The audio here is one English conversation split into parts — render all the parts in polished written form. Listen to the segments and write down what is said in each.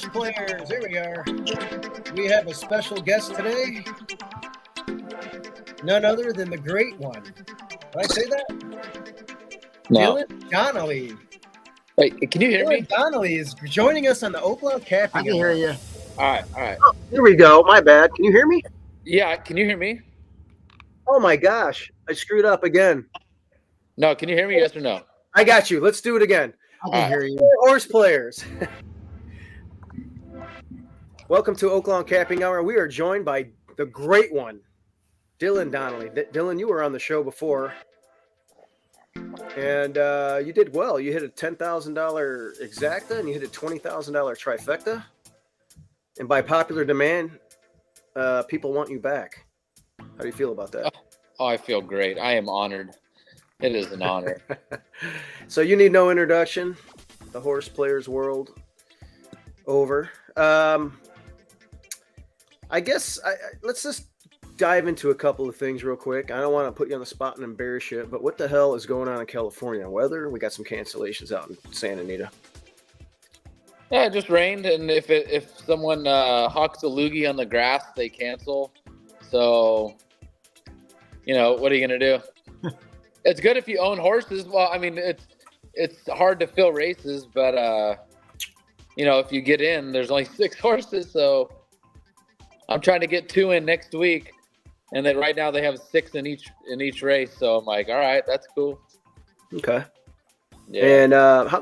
Horse players, here we are. We have a special guest today. None other than the great one. Did I say that? No. Dylan Donnely. Wait, can you hear me? Dylan Donnely is joining us on the Oaklawn Capping. I can hear you. All right. Oh, here we go. My bad. Can you hear me? Yeah, can you hear me? Oh my gosh. I screwed up again. No, can you hear me? Yes or no? I got you. Let's do it again. I can hear you. Horse players. Welcome to Oaklawn Capping Hour. We are joined by the great one, Dylan Donnely. Dylan, you were on the show before, and you did well. You hit a $10,000 exacta, and you hit a $20,000 trifecta. And by popular demand, people want you back. How do you feel about that? Oh, I feel great. I am honored. It is an honor. So you need no introduction. The horse players world over. I guess let's just dive into a couple of things real quick. I don't want to put you on the spot and embarrass you, but what the hell is going on in California? Weather? We got some cancellations out in Santa Anita. Yeah, it just rained, and if someone hawks a loogie on the grass, they cancel. So, what are you gonna do? It's good if you own horses. Well, I mean, it's hard to fill races, but if you get in, there's only 6 horses, so I'm trying to get 2 in next week, and then right now they have 6 in each race. So I'm like, all right, that's cool. Okay. Yeah. And how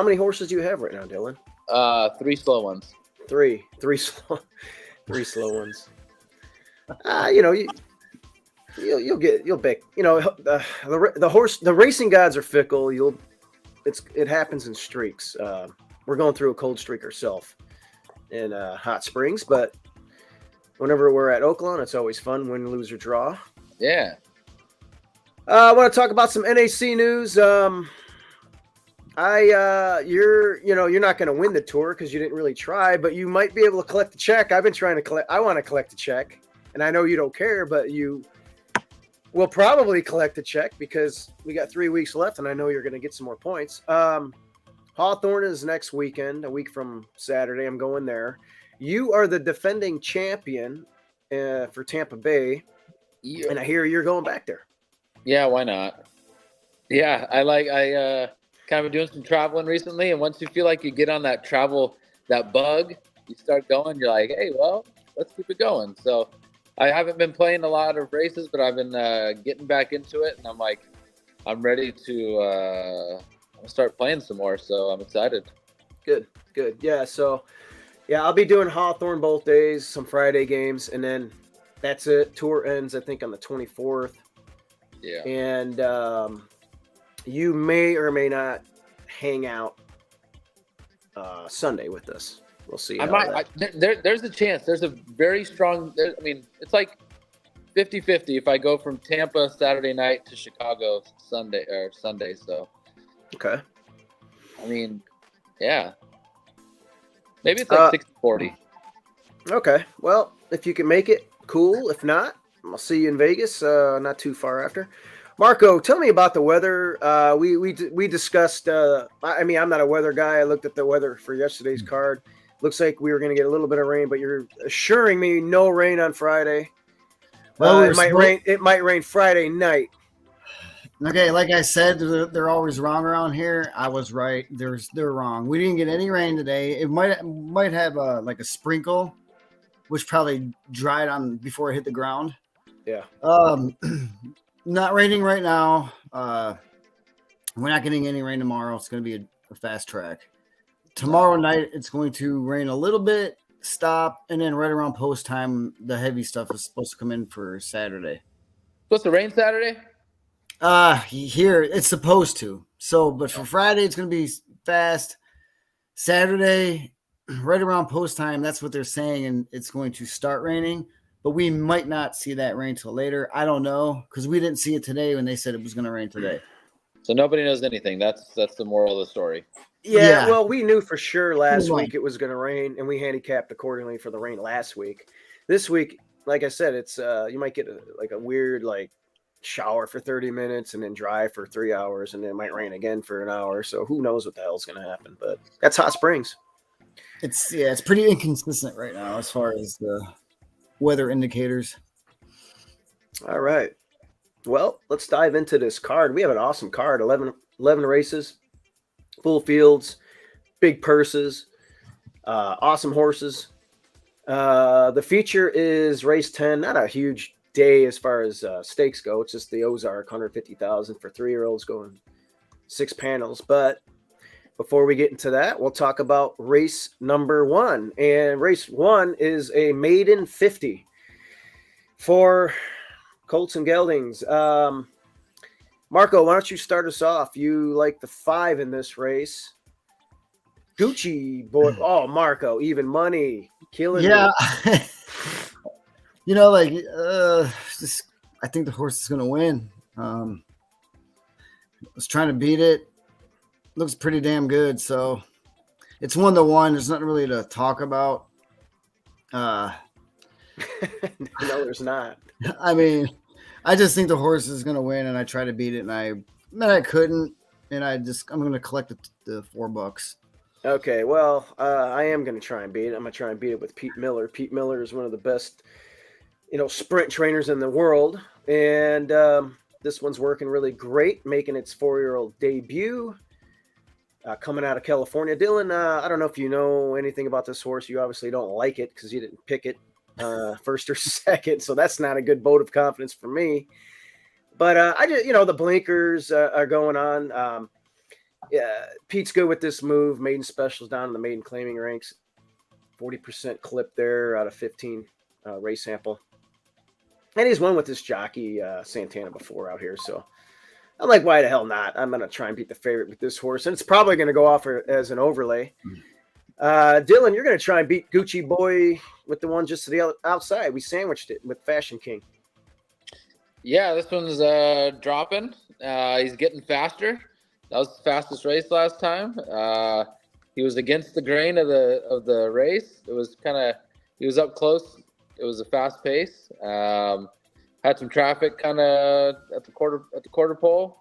many horses do you have right now, Dylan? 3 slow ones. Three slow ones. You'll pick. The racing gods are fickle. It happens in streaks. We're going through a cold streak ourselves in Hot Springs, but whenever we're at Oaklawn, it's always fun, win, lose, or draw. Yeah. I want to talk about some NAC news. You're not going to win the tour because you didn't really try, but you might be able to collect a check. I've been trying to collect. I want to collect a check, and I know you don't care, but you will probably collect a check because we got 3 weeks left, and I know you're going to get some more points. Hawthorne is next weekend, a week from Saturday. I'm going there. You are the defending champion for Tampa Bay, and I hear you're going back there. Yeah, why not? Yeah, I kind of been doing some traveling recently, and once you feel like you get on that bug, you start going, you're like, hey, well, let's keep it going. So I haven't been playing a lot of races, but I've been getting back into it, and I'm like, I'm ready to start playing some more, so I'm excited. Good. Yeah, so I'll be doing Hawthorne both days, some Friday games, and then that's it. Tour ends, I think, on the 24th. Yeah. And you may or may not hang out Sunday with us. We'll see. There's a chance. There's a very strong. It's like 50-50 if I go from Tampa Saturday night to Chicago Sunday. So. Okay. Yeah. Maybe it's like 60-40. Okay. Well, if you can make it, cool. If not, I'll see you in Vegas not too far after. Marco, tell me about the weather. We discussed. I'm not a weather guy. I looked at the weather for yesterday's card. Looks like we were going to get a little bit of rain, but you're assuring me no rain on Friday. Well, it might rain Friday night. Okay, like I said, they're always wrong around here. I was right. They're wrong. We didn't get any rain today. It might have a sprinkle, which probably dried on before it hit the ground. Yeah. Not raining right now. We're not getting any rain tomorrow. It's going to be a fast track. Tomorrow night, it's going to rain a little bit, stop, and then right around post time, the heavy stuff is supposed to come in for Saturday. Supposed to rain Saturday? Here it's supposed to. So, but for Friday, it's going to be fast. Saturday, right around post time, that's what they're saying, and it's going to start raining. But we might not see that rain till later. I don't know because we didn't see it today when they said it was going to rain today. So nobody knows anything. That's the moral of the story. Yeah. Well, we knew for sure last week it was going to rain, and we handicapped accordingly for the rain last week. This week, like I said, it's you might get a weird shower for 30 minutes and then dry for 3 hours, and then it might rain again for an hour. So who knows what the hell's going to happen? But that's Hot Springs. It's pretty inconsistent right now as far as the weather indicators. All right. Well, let's dive into this card. We have an awesome card. 11 races, full fields, big purses, awesome horses. The feature is race 10. Not a huge day as far as stakes go. It's just the Ozark, 150,000 for 3-year-olds going 6 panels. But before we get into that, we'll talk about race number 1. And race 1 is a maiden 50 for Colts and Geldings. Marco, why don't you start us off? You like the 5 in this race. Gucci boy. Oh, Marco, even money. Killing Yeah. me. I think the horse is going to win. I was trying to beat it. Looks pretty damn good. So it's 1-1. There's nothing really to talk about. No, there's not. I mean, I just think the horse is going to win, and I try to beat it, and I couldn't, and I'm going to collect the $4. Okay, well, I am going to try and beat it. I'm going to try and beat it with Pete Miller. Pete Miller is one of the best, sprint trainers in the world, and this one's working really great, making its 4-year-old debut. Coming out of California. Dylan, I don't know if you know anything about this horse. You obviously don't like it because you didn't pick it first or second, so that's not a good vote of confidence for me. But I just, the blinkers are going on. Yeah, Pete's good with this move. Maiden specials down in the maiden claiming ranks. 40% clip there out of 15 race sample. And he's won with this jockey, Santana, before out here. So I'm like, why the hell not? I'm going to try and beat the favorite with this horse. And it's probably going to go off as an overlay. Dylan, you're going to try and beat Gucci Boy with the one just to the outside. We sandwiched it with Fashion King. Yeah, this one's dropping. He's getting faster. That was the fastest race last time. He was against the grain of the race. It was he was up close. It was a fast pace. Had some traffic kind of at the quarter pole.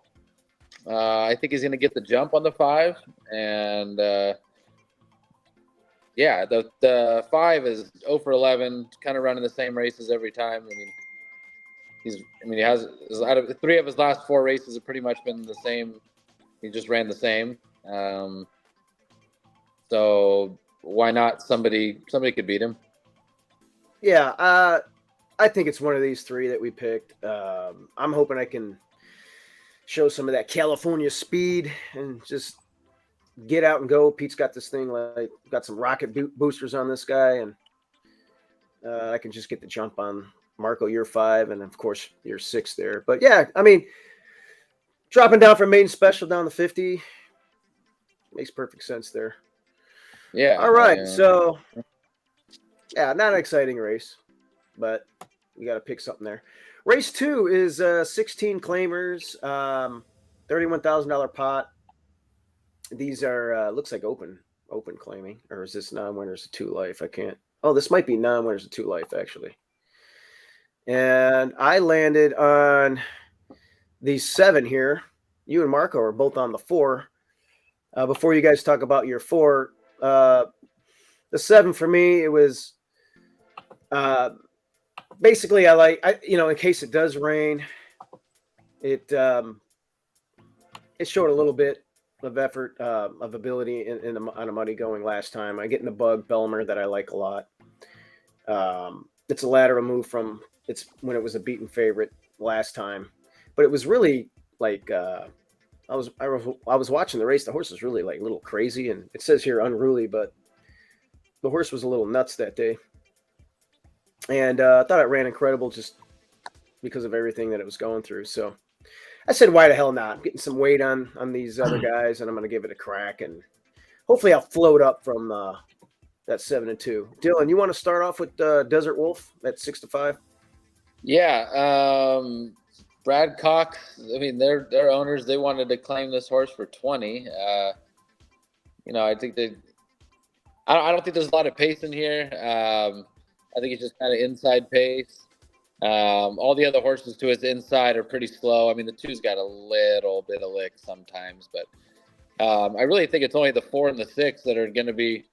I think he's going to get the jump on the 5, and the 5 is 0 for 11, kind of running the same races every time. He has out of 3 of his last 4 races have pretty much been the same. He just ran the same. So why not? Somebody could beat him. Yeah, I think it's one of these 3 that we picked. I'm hoping I can show some of that California speed and just get out and go. Pete's got this thing, got some rocket boosters on this guy, and I can just get the jump on Marco, your 5, and of course your 6 there. But yeah, dropping down from maiden special down to 50 makes perfect sense there. Yeah. All right. So, yeah, not an exciting race, but we got to pick something there. Race 2 is 16 claimers, $31,000 pot. These are looks like open claiming, or is this non-winners of 2 life? I can't. Oh, this might be non-winners of 2 life actually. And I landed on these 7 here. You and Marco are both on the 4. Before you guys talk about your 4, the 7 for me, it was basically in case it does rain, it showed a little bit of effort, of ability on a muddy going last time. I get in the bug Belmer that I like a lot. It's a lateral move from when it was a beaten favorite last time, but it was really like I was watching the race. The horse was really like a little crazy, and it says here unruly, but the horse was a little nuts that day. And I thought it ran incredible just because of everything that it was going through. So I said, why the hell not? I'm getting some weight on these other guys, and I'm going to give it a crack, and hopefully I'll float up from that 7-2. Dylan, you want to start off with Desert Wolf at 6-5? Yeah. Brad Cox, their owners, they wanted to claim this horse for 20. I think I don't think there's a lot of pace in here. I think it's just kind of inside pace. All the other horses to his inside are pretty slow. The 2's got a little bit of lick sometimes, but I really think it's only the 4 and the 6 that are going to be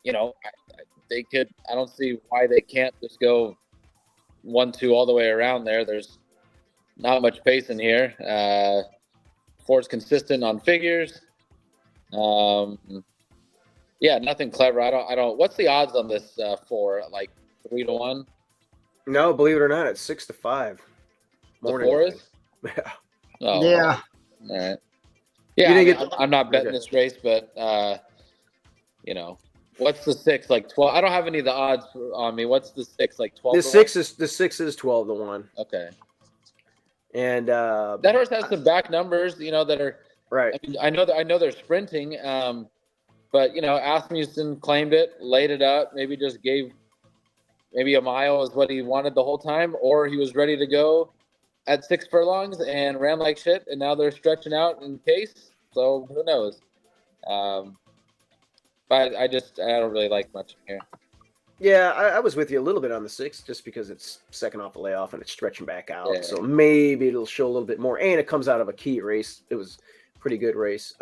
they could. I don't see why they can't just go 1-2 all the way around there. There's not much pace in here. Ford's consistent on figures. Yeah, nothing clever. I don't. What's the odds on this for? Like 3-1? No, believe it or not, it's 6-5. The Forest? Yeah. Oh, Yeah. all right. Yeah, I'm not betting Okay. this race, but what's the 6? Like 12? I don't have any of the odds on me. What's the 6? Like 12? The 6 is 12-1. Okay. And that horse has some back numbers, that are right. I know they're sprinting, but Asmussen claimed it, laid it up, maybe just gave maybe a mile is what he wanted the whole time, or he was ready to go at 6 furlongs and ran like shit, and now they're stretching out in case. So who knows? But I don't really like much here. Yeah, I was with you a little bit on the 6, just because it's second off a layoff and it's stretching back out. Yeah. So maybe it'll show a little bit more. And it comes out of a key race. It was a pretty good race.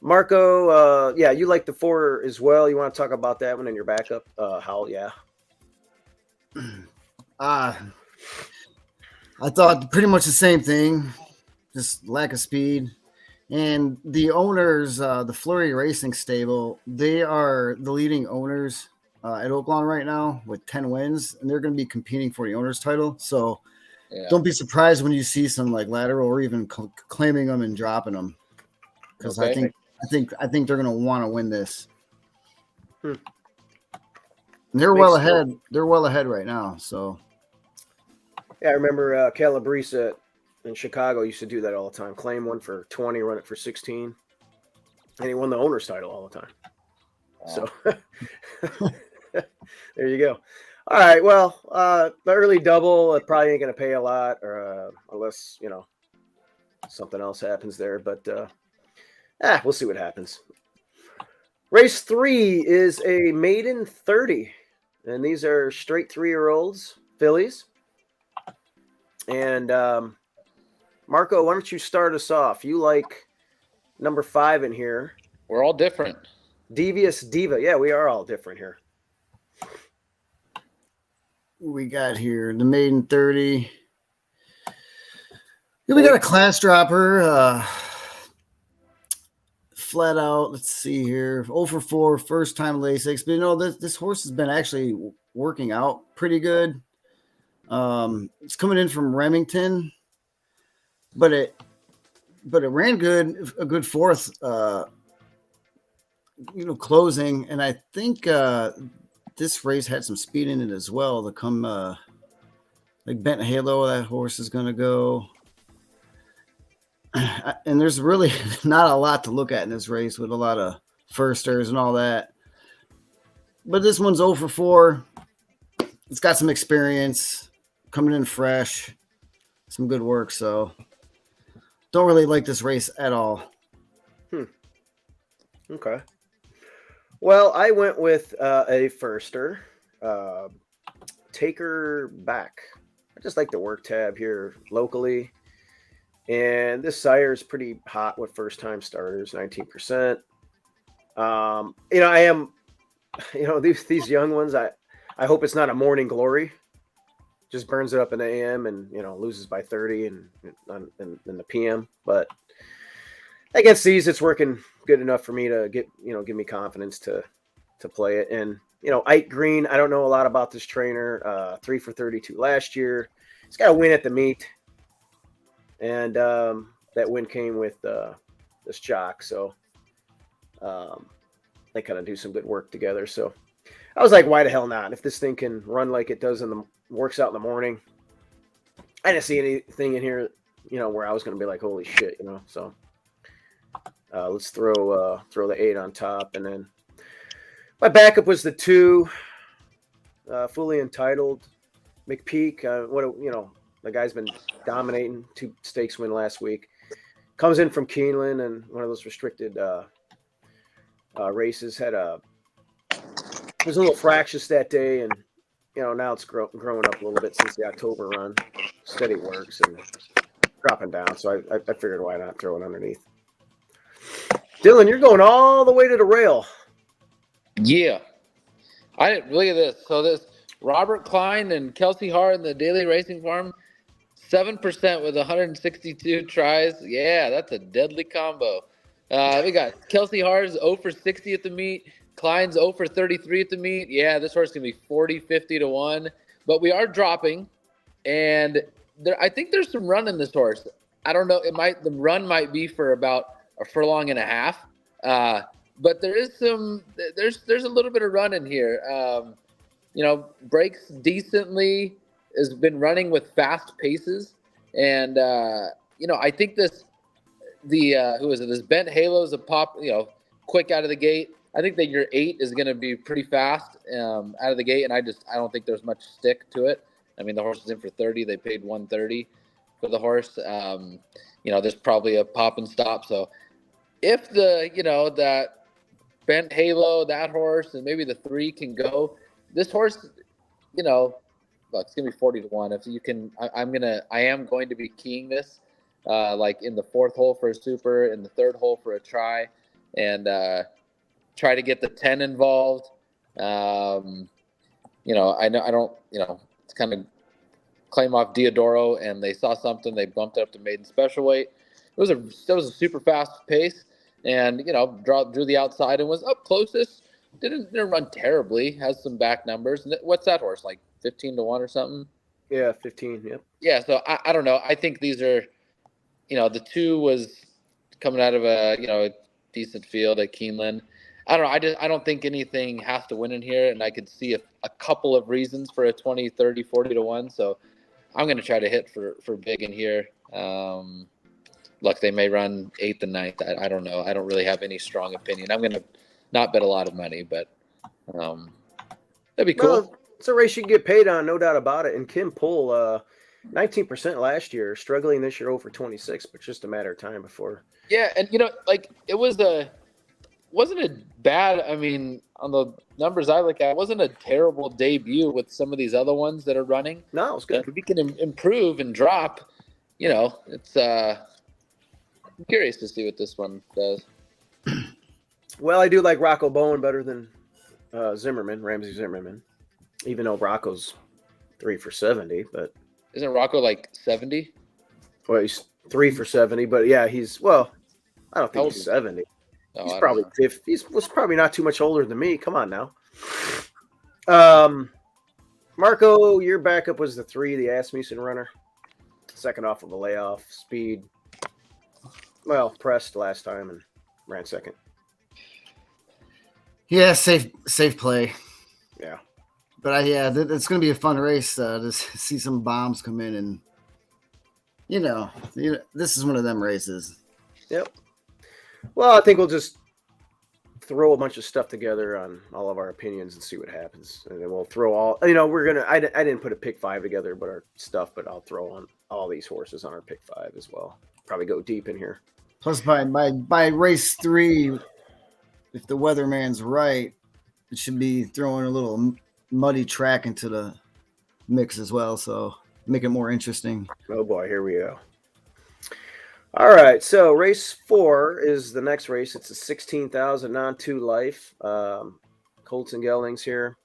Marco, yeah, you like the 4 as well. You want to talk about that one in your backup? Howell, yeah. I thought pretty much the same thing, just lack of speed. And the owners, the Flurry Racing Stable, they are the leading owners at Oaklawn right now with 10 wins, and they're going to be competing for the owner's title. So don't be surprised when you see some like lateral or even claiming them and dropping them, because I think they're going to want to win this. And they're well ahead. They're well ahead right now. So yeah, I remember Calabrese in Chicago used to do that all the time. Claim one for 20, run it for 16, and he won the owner's title all the time. Wow. So there you go. All right. Well, the early double probably ain't going to pay a lot, or unless something else happens there. But we'll see what happens. Race 3 is a maiden 30, and these are straight 3-year-olds fillies. And Marco, why don't you start us off? You like number 5 in here. We're all different. Devious Diva. Yeah, we are all different here. We got here the maiden 30. Yeah, we got a class dropper. Flat out. Let's see here. 0 for 4, first time Lasix. But this horse has been actually working out pretty good. It's coming in from Remington. But it ran good, a good 4th, closing. And I think this race had some speed in it as well to come, like Bent Halo, that horse is going to go. And there's really not a lot to look at in this race with a lot of firsters and all that. But this one's 0 for 4. It's got some experience, coming in fresh, some good work. So don't really like this race at all. Okay. Well, I went with a firster. Take Her Back. I just like the work tab here locally. And this sire is pretty hot with first-time starters, 19%. I am, these young ones, I hope it's not a morning glory. Just burns it up in the AM and, loses by 30 in the PM. But against these, it's working good enough for me to give me confidence to play it. And, Ike Green, I don't know a lot about this trainer. 3 for 32 last year. He's got a win at the meet. And that win came with this jock. So they kind of do some good work together. So I was like, why the hell not? If this thing can run like it does works out in the morning. I didn't see anything in here, where I was going to be like, holy shit, So let's throw the 8 on top. And then my backup was the 2, Fully Entitled, McPeak. The guy's been dominating, 2 stakes win last week. Comes in from Keeneland and one of those restricted races. Was a little fractious that day, and now it's growing up a little bit since the October run. Steady works and dropping down, so I figured why not throw it underneath. Dylan, you're going all the way to the rail. Yeah. Look at this. So this Robert Klein and Kelsey Hart in the Daily Racing Farm, 7% with 162 tries. Yeah, that's a deadly combo. We got Kelsey Hart's 0 for 60 at the meet. Klein's 0 for 33 at the meet. Yeah, this horse is going to be 40, 50 to 1. But we are dropping, and I think there's some run in this horse. I don't know. The run might be for about a furlong and a half. But there's a little bit of run in here. Breaks decently, has been running with fast paces, and I think who is it? This Bent Halo's a pop, quick out of the gate. I think that your 8 is going to be pretty fast out of the gate, and I don't think there's much stick to it. I mean, the horse is in for 30. They paid 130 for the horse. There's probably a pop and stop. So if that Bent Halo, that horse, and maybe the 3 can go, this horse, look, it's gonna be 40 to 1. If you can, I am going to be keying this, like in the 4th hole for a super, in the 3rd hole for a try, and try to get the 10 involved. I know I don't, it's kind of claim off Diodoro, and they saw something, they bumped it up to maiden special weight. That was a super fast pace, and drew the outside and was up closest. Didn't run terribly. Has some back numbers. And what's that horse, like 15 to 1 or something? Yeah, 15. Yep. Yeah. So I don't know. I think these are, the 2 was coming out of a decent field at Keeneland. I don't know. I don't think anything has to win in here, and I could see a couple of reasons for a 20, 30, 40 to 1. So I'm going to try to hit for big in here. Look, they may run 8th and 9th. I don't know. I don't really have any strong opinion. I'm going to not bet a lot of money, but that'd be cool. Well, it's a race you can get paid on, no doubt about it. And Kim Poole, 19% last year, struggling this year over 26, but just a matter of time before. Yeah, and it wasn't a bad. I mean, on the numbers I look at, it wasn't a terrible debut with some of these other ones that are running. No, it was good. If we can improve and drop, it's. I'm curious to see what this one does. Well, I do like Rocco Bowen better than Ramsey Zimmerman, even though Rocco's 3 for 70. But isn't Rocco like 70? Well, he's 3 for 70, but yeah, I don't think he's 70. Oh, he's probably 50. He was probably not too much older than me. Come on now. Marco, your backup was the 3, the Asmussen runner. Second off of a layoff. Speed. Well, pressed last time and ran second. Yeah, safe play. Yeah. But it's going to be a fun race to see some bombs come in, and this is one of them races. Yep. Well, I think we'll just throw a bunch of stuff together on all of our opinions and see what happens, and then we'll throw all. I didn't put a pick 5 together, but I'll throw on all these horses on our pick 5 as well. Probably go deep in here. Plus, by race 3, if the weatherman's right, it should be throwing a little muddy track into the mix as well, so make it more interesting. Oh boy, here we go. All right, so race 4 is the next race. It's a 16,000 non-2 life. Colts and Geldings here.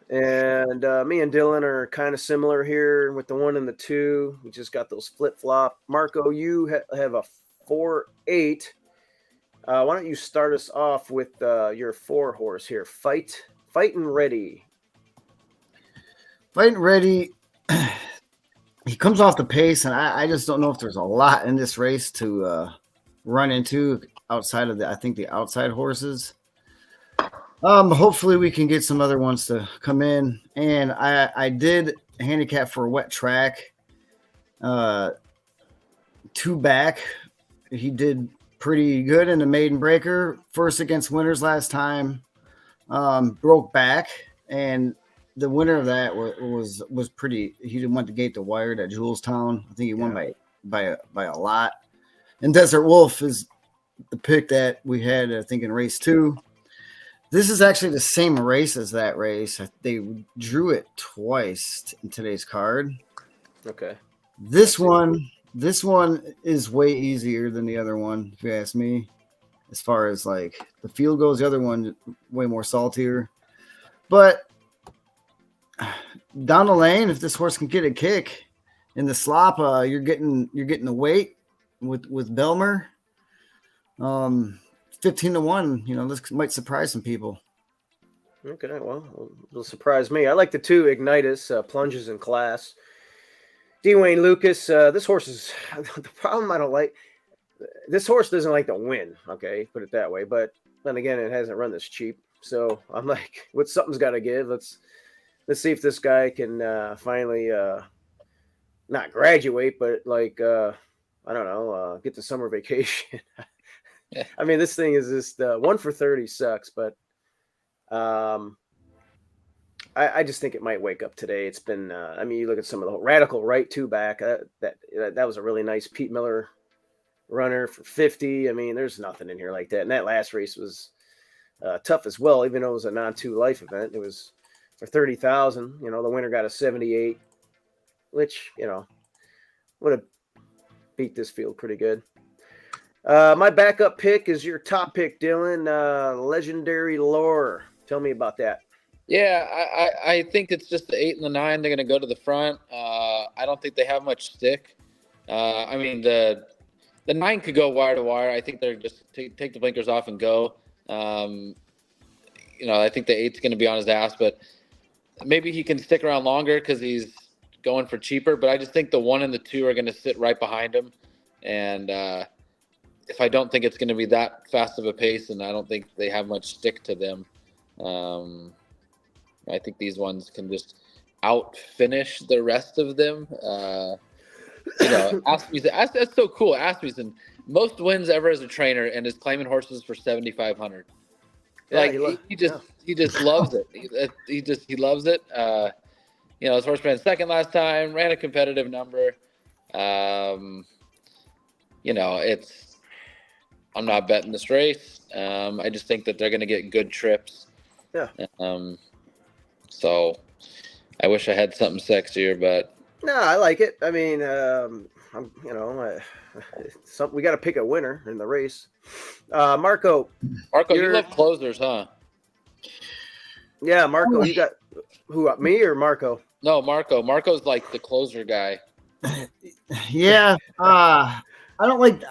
And me and Dylan are kind of similar here with the 1 and the 2. We just got those flip-flop. Marco, you have a 4-8. Why don't you start us off with your 4 horse here? Fightin' Ready. Fightin' Ready. He comes off the pace, and I just don't know if there's a lot in this race to run into outside of the outside horses. Hopefully we can get some other ones to come in. And I did handicap for a wet track. 2 back. He did pretty good in the maiden breaker. First against winners last time. Broke back, and the winner of that was pretty. He went to gate the wired at Julestown. I think he won by a lot. And Desert Wolf is the pick that we had, I think, in race 2. This is actually the same race as that race. They drew it twice in today's card. Okay. This one is way easier than the other one, if you ask me. as far as like the field goes. The other one way more saltier, but down the lane, if this horse can get a kick in the slop, you're getting the weight with Belmer. 15-1. You know, this might surprise some people. Okay, well, it'll surprise me. I like the 2 Ignitus plunges in class. Dwayne Lucas. This horse is the problem. I don't like. This horse doesn't like to win. Okay, put it that way. But then again, it hasn't run this cheap. So I'm like, something's got to give. Let's see if this guy can finally not graduate, but like I don't know, get to summer vacation. Yeah. I mean, this thing is just 1 for 30 sucks, but I just think it might wake up today. It's been I mean, you look at some of the Radical Right 2 back. That was a really nice Pete Miller runner for 50. I mean, there's nothing in here like that. And that last race was tough as well, even though it was a non-2 life event. It was for 30,000. You know, the winner got a 78, which, you know, would have beat this field pretty good. My backup pick is your top pick, Dylan. Legendary Lore. Tell me about that. Yeah, I think it's just the 8 and the 9. They're going to go to the front. I don't think they have much stick. I mean, the 9 could go wire to wire. I think they're just take the blinkers off and go. You know, I think the 8's going to be on his ass, but maybe he can stick around longer because he's going for cheaper. But I just think the 1 and the 2 are going to sit right behind him. And if I don't think it's going to be that fast of a pace, and I don't think they have much stick to them, I think these ones can just out finish the rest of them. You know, Asmussen, that's so cool. Asmussen, most wins ever as a trainer, and is claiming horses for 7,500. Like he just loves it. He loves it. You know, his horse ran second last time, ran a competitive number. You know, I'm not betting this race. I just think that they're going to get good trips. Yeah. So I wish I had something sexier, but no, I like it. I mean, you know, we got to pick a winner in the race. Marco, you love closers, huh? Yeah, Marco, you got who? Me or Marco? No, Marco. Marco's like the closer guy. Yeah. I don't like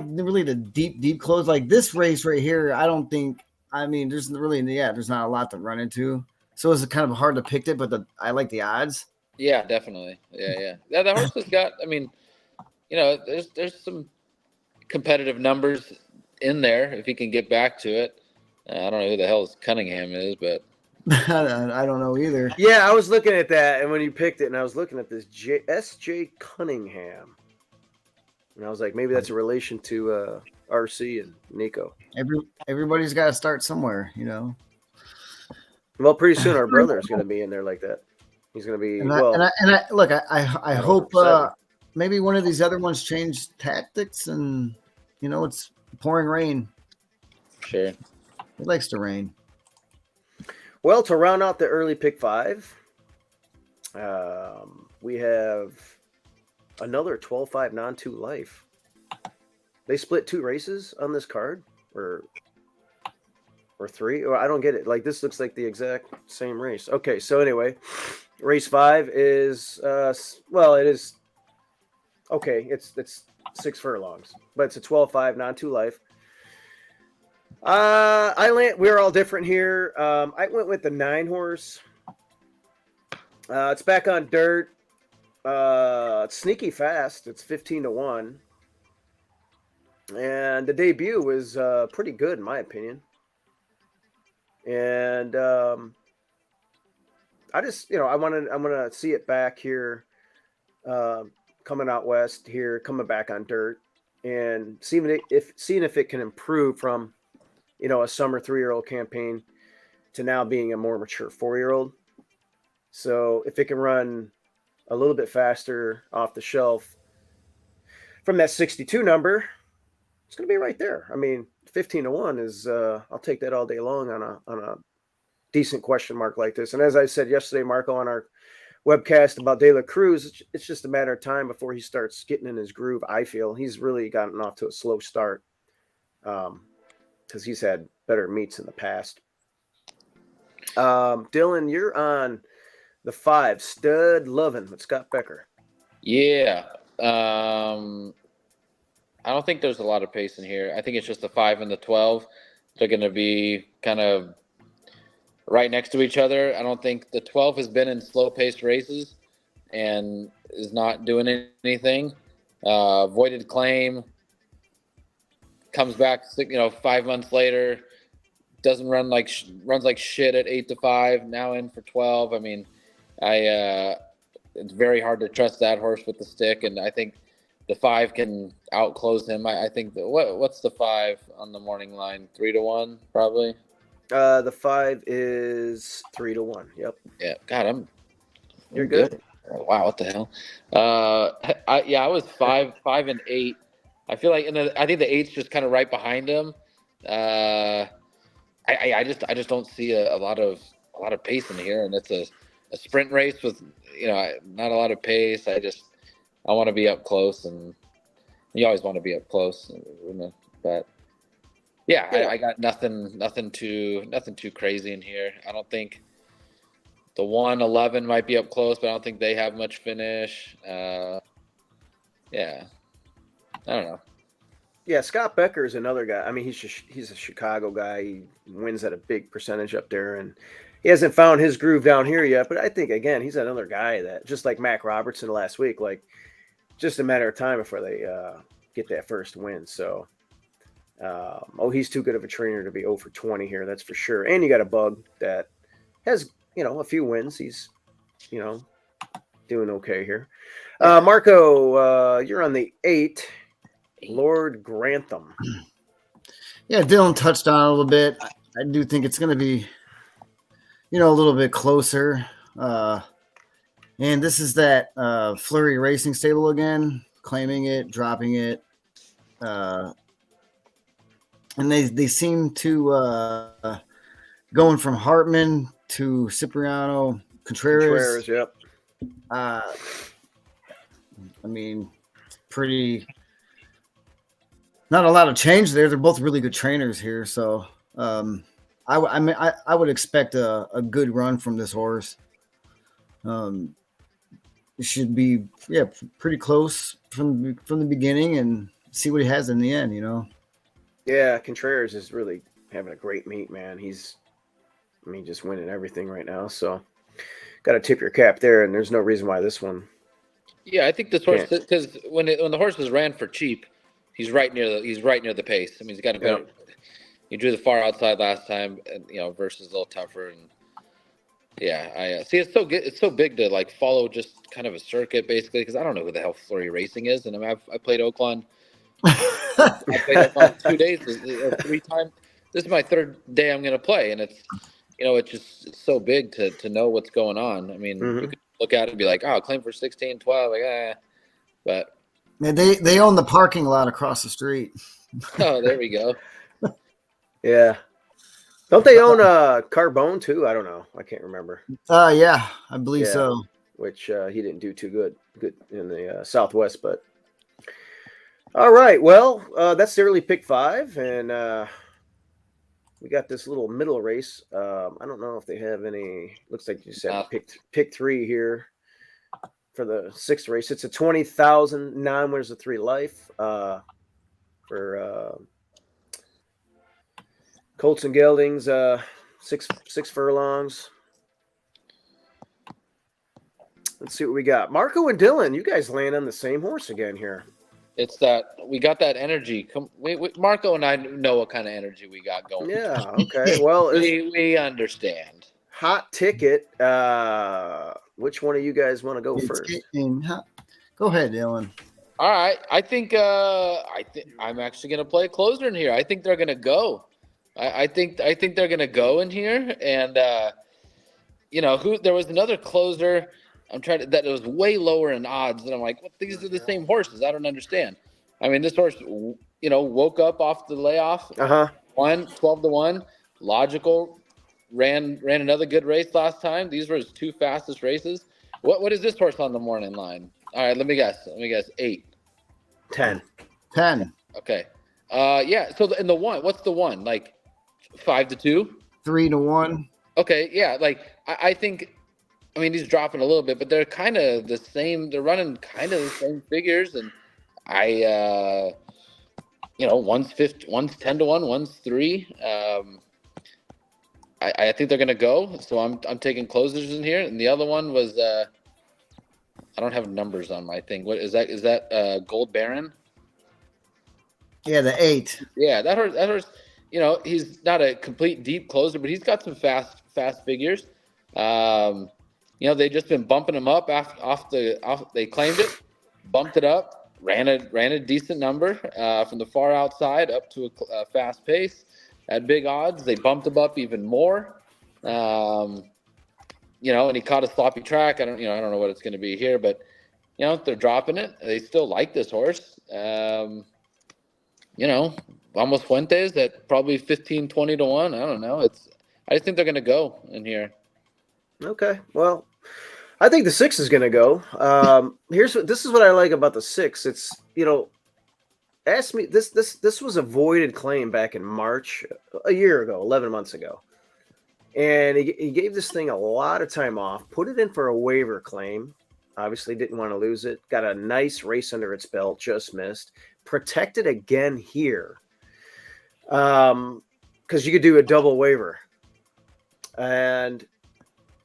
really the deep close like this race right here. I don't think. I mean, there's not a lot to run into. So it's kind of hard to pick it, but I like the odds. Yeah, definitely. Yeah. The horse has got. I mean, you know, there's some competitive numbers in there if he can get back to it. I don't know who the hell Cunningham is, but I don't know either. Yeah, I was looking at that, and when you picked it, and I was looking at this S.J. Cunningham, and I was like, maybe that's a relation to RC and Nico. Everybody's got to start somewhere, you know. Well, pretty soon our brother is going to be in there like that. He's going to be I hope maybe one of these other ones change tactics, and you know it's pouring rain. Sure, it likes to rain. Well, to round out the early pick 5, we have another 12-5 non-2 life. They split 2 races on this card, or 3, or I don't get it. Like, this looks like the exact same race. Okay, so anyway, race 5 is it is okay. It's 6 furlongs, but it's a 12-5 non-2 life. We're all different here. I went with the 9 horse. It's back on dirt. It's sneaky fast. It's 15-1. And the debut was pretty good in my opinion. And I just, you know, I'm gonna see it back here, coming out west here, coming back on dirt, and seeing if it can improve from, you know, a summer 3-year-old campaign to now being a more mature 4-year-old. So if it can run a little bit faster off the shelf from that 62 number, it's going to be right there. I mean, 15-1 is, I'll take that all day long on a decent question mark like this. And as I said yesterday, Marco, on our webcast about De La Cruz, it's just a matter of time before he starts getting in his groove. I feel he's really gotten off to a slow start. because he's had better meets in the past. Dylan, you're on the 5, Stud Lovin' with Scott Becker. Yeah. I don't think there's a lot of pace in here. I think it's just the 5 and the 12. They're going to be kind of right next to each other. I don't think the 12 has been in slow-paced races and is not doing anything. Voided claim, comes back 5 months later, doesn't runs like shit at 8-5. Now in for 12. I mean, it's very hard to trust that horse with the stick, and I think the 5 can outclose him. I think what's the 5 on the morning line? 3-1 probably. The 5 is 3-1. Yep. Yeah. God, You're good. Oh, wow, what the hell? I was 5 and 8. I feel like, I think the 8's just kind of right behind him. I just don't see a lot of pace in here, and it's a sprint race with not a lot of pace. I want to be up close, and you always want to be up close, but yeah. I got nothing too crazy in here. I don't think the 1-11 might be up close, but I don't think they have much finish. Yeah, I don't know. Yeah, Scott Becker is another guy. I mean, he's a Chicago guy. He wins at a big percentage up there, and he hasn't found his groove down here yet. But I think, again, he's another guy that, just like Mac Robertson last week, like just a matter of time before they get that first win. So, he's too good of a trainer to be 0 for 20 here, that's for sure. And you got a bug that has, a few wins. He's, doing okay here. Marco, you're on the 8. Lord Grantham. Yeah, Dylan touched on it a little bit. I do think it's going to be, a little bit closer. And this is that Flurry Racing stable again, claiming it, dropping it. And they seem to going from Hartman to Cipriano, Contreras. Yep. I mean, pretty. Not a lot of change there. They're both really good trainers here, so I would expect a good run from this horse. It should be pretty close from the beginning, and see what he has in the end. Yeah, Contreras is really having a great meet, man. He's just winning everything right now. So, got to tip your cap there, and there's no reason why this one. Yeah, I think this horse, because when the horses ran for cheap, he's right near the pace. I mean, he's got a better. Yeah. He drew the far outside last time, and versus a little tougher. And yeah, I see. It's so good. It's so big to like follow just kind of a circuit basically, because I don't know who the hell Flurry Racing is, and I played Oaklawn. I played Oaklawn 2 days, 3 times. This is my 3rd day I'm going to play, and it's it's so big to know what's going on. I mean, you could look at it and be like, oh, claim for 16, 12, but. Man, they own the parking lot across the street. Oh, there we go. Yeah. Don't they own Carbone too? I don't know. I can't remember. Yeah, I believe so. Which he didn't do too good in the Southwest, but all right. Well, that's the early pick 5, and we got this little middle race. I don't know if they have any. Looks like you said pick 3 here. For the 6th race, it's a 20,000 non-winners of 3 life for Colts and Geldings, 6 furlongs. Let's see what we got. Marco and Dylan, you guys land on the same horse again here. It's that we got that energy. Marco and I know what kind of energy we got going. Yeah. Okay. Well, we understand. Hot ticket. Which one of you guys want to go first? Go ahead, Dylan. All right. I think I'm actually going to play a closer in here. I think they're going to go. I think they're going to go in here, and there was another closer. That was way lower in odds, and I'm like, well, these are the same horses. I don't understand. I mean, this horse, woke up off the layoff. 12-1, logical. Ran another good race last time. These were his 2 fastest races. What is this horse on the morning line? All right, let me guess. 8. 10. Okay. Yeah. So in the one, what's the one? Like 5-2? 3-1. Okay. Yeah. Like I think. I mean, he's dropping a little bit, but they're kind of the same. They're running kind of the same figures, and one's 50, one's 10-1, one's 3. I think they're gonna go. So I'm taking closers in here, and the other one was I don't have numbers on my thing. What is that? Is that Gold Baron? Yeah, the 8. Yeah, that hurts. That hurts. He's not a complete deep closer, but he's got some fast figures. They've just been bumping him up off. They claimed it, bumped it up, ran a decent number from the far outside up to a fast pace at big odds. They bumped him up even more. And he caught a sloppy track. I don't know what it's going to be here, but they're dropping it. They still like this horse. Vamos Fuentes at probably 15-20 to 1. I don't know. I just think they're going to go in here. Okay. Well, I think the 6 is going to go. This is what I like about the 6. It's, ask me, this was a voided claim back in March, a year ago, 11 months ago. And he gave this thing a lot of time off, put it in for a waiver claim. Obviously didn't want to lose it. Got a nice race under its belt, just missed. Protected again here. Because you could do a double waiver. And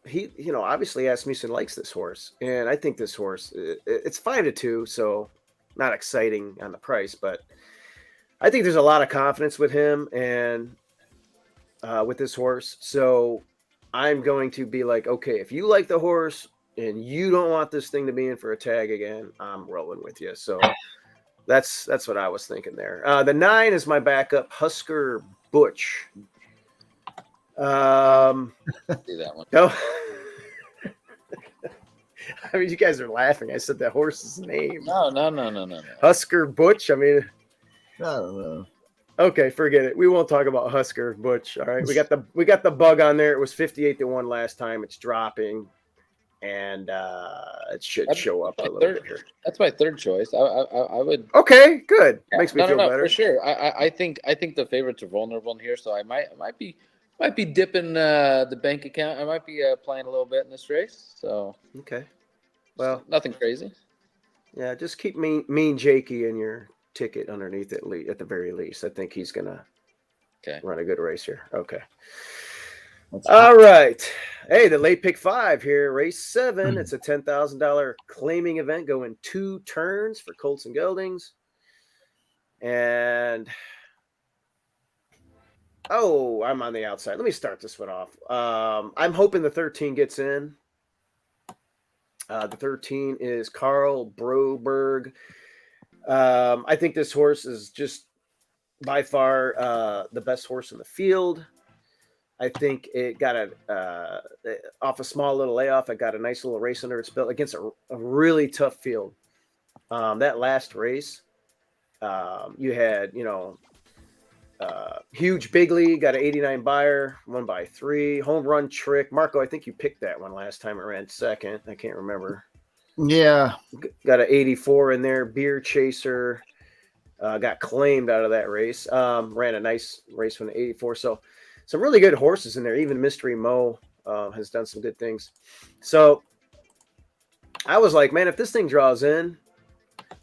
he, obviously Asmussen likes this horse. And I think this horse, it's 5-2, so not exciting on the price, but I think there's a lot of confidence with him and with this horse. So I'm going to be like, okay, if you like the horse and you don't want this thing to be in for a tag again, I'm rolling with you. So that's what I was thinking there. The 9 is my backup, Husker Butch. See that one. No. I mean, you guys are laughing. I said that horse's name. No. Husker Butch. I mean, I don't know. Okay, forget it. We won't talk about Husker Butch. All right, we got the bug on there. It was 58-1 last time. It's dropping, and it should show up a little bit here. That's my third choice. I would. Okay, good. Yeah, Makes me feel better for sure. I think the favorites are vulnerable in here, so I might be dipping the bank account. I might be playing a little bit in this race. So okay, well, nothing crazy. Yeah, just keep mean Jakey in your ticket underneath at the very least. I think he's gonna run a good race here. Okay. All right. Hey, the late pick 5 here, race 7. It's a $10,000 claiming event going 2 turns for Colts and Geldings. And I'm on the outside. Let me start this one off. I'm hoping the 13 gets in. The 13 is Carl Broberg. I think this horse is just by far the best horse in the field. I think it got off a small little layoff. It got a nice little race under its belt against a really tough field. That last race, you had, Huge Bigley got an 89 buyer, won by 3. Home Run Trick. Marco, I think you picked that one last time it ran second. I can't remember. Yeah. Got an 84 in there. Beer Chaser got claimed out of that race. Ran a nice race when 84. So some really good horses in there. Even Mystery Mo has done some good things. So I was like, man, if this thing draws in,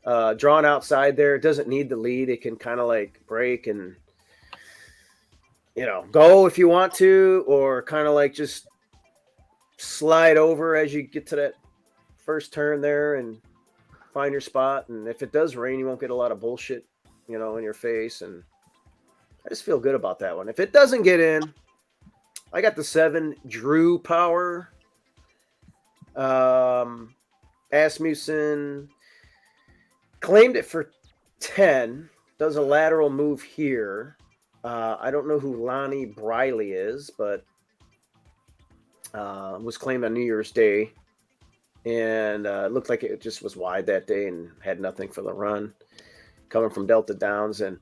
drawn outside there, it doesn't need the lead. It can kind of like break and, go if you want to, or kind of like just slide over as you get to that first turn there and find your spot. And if it does rain, you won't get a lot of bullshit, in your face. And I just feel good about that one. If it doesn't get in, I got the 7 Drew Power. Asmussen claimed it for 10. Does a lateral move here. I don't know who Lonnie Briley is, but was claimed on New Year's Day. And it looked like it just was wide that day and had nothing for the run coming from Delta Downs. And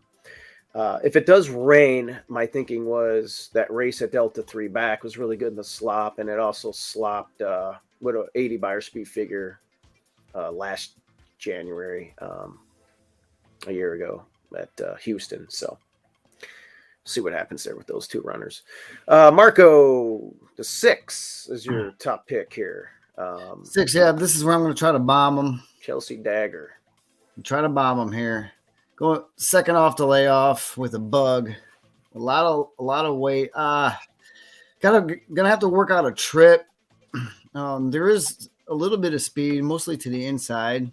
if it does rain, my thinking was that race at Delta 3 back was really good in the slop. And it also slopped with an 80 buyer speed figure last January, a year ago. at Houston. So see what happens there with those two runners. Marco, the 6 is your top pick here. 6, yeah. This is where I'm going to try to bomb them. Chelsea Dagger. Try to bomb them here. Go second off the layoff with a bug. A lot of weight. Gonna have to work out a trip. There is a little bit of speed, mostly to the inside.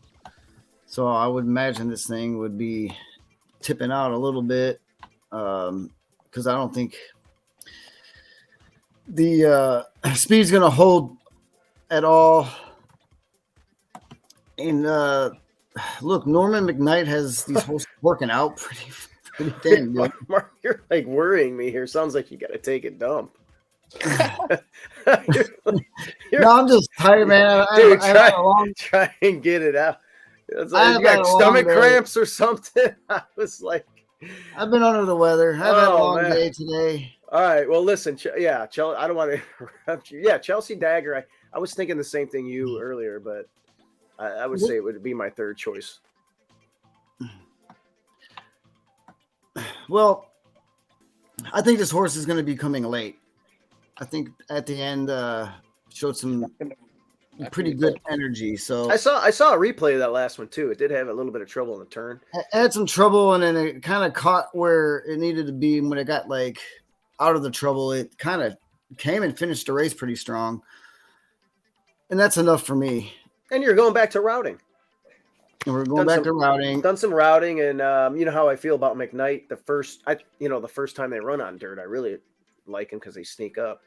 So I would imagine this thing would be tipping out a little bit. Because I don't think the speed's going to hold at all. And look, Norman McKnight has these horses working out pretty thin. Dude. Mark, you're like worrying me here. Sounds like you got to take a dump. No, I'm just tired, man. Dude, try and get it out. It's like you got stomach cramps or something. I was like, I've been under the weather. I've had a long day today. All right. Well, listen. Yeah, Chelsea. I don't want to interrupt you. Yeah, Chelsea Dagger. I was thinking the same thing you earlier, but I would say it would be my third choice. Well, I think this horse is going to be coming late. I think at the end showed some pretty good energy. So I saw a replay of that last one too. It did have a little bit of trouble in the turn. It had some trouble, and then it kind of caught where it needed to be. And when it got like out of the trouble, it kind of came and finished the race pretty strong. And that's enough for me. And you're going back to routing. And we're going back to routing. Done some routing, and you know how I feel about McKnight. The first time they run on dirt, I really like him because they sneak up.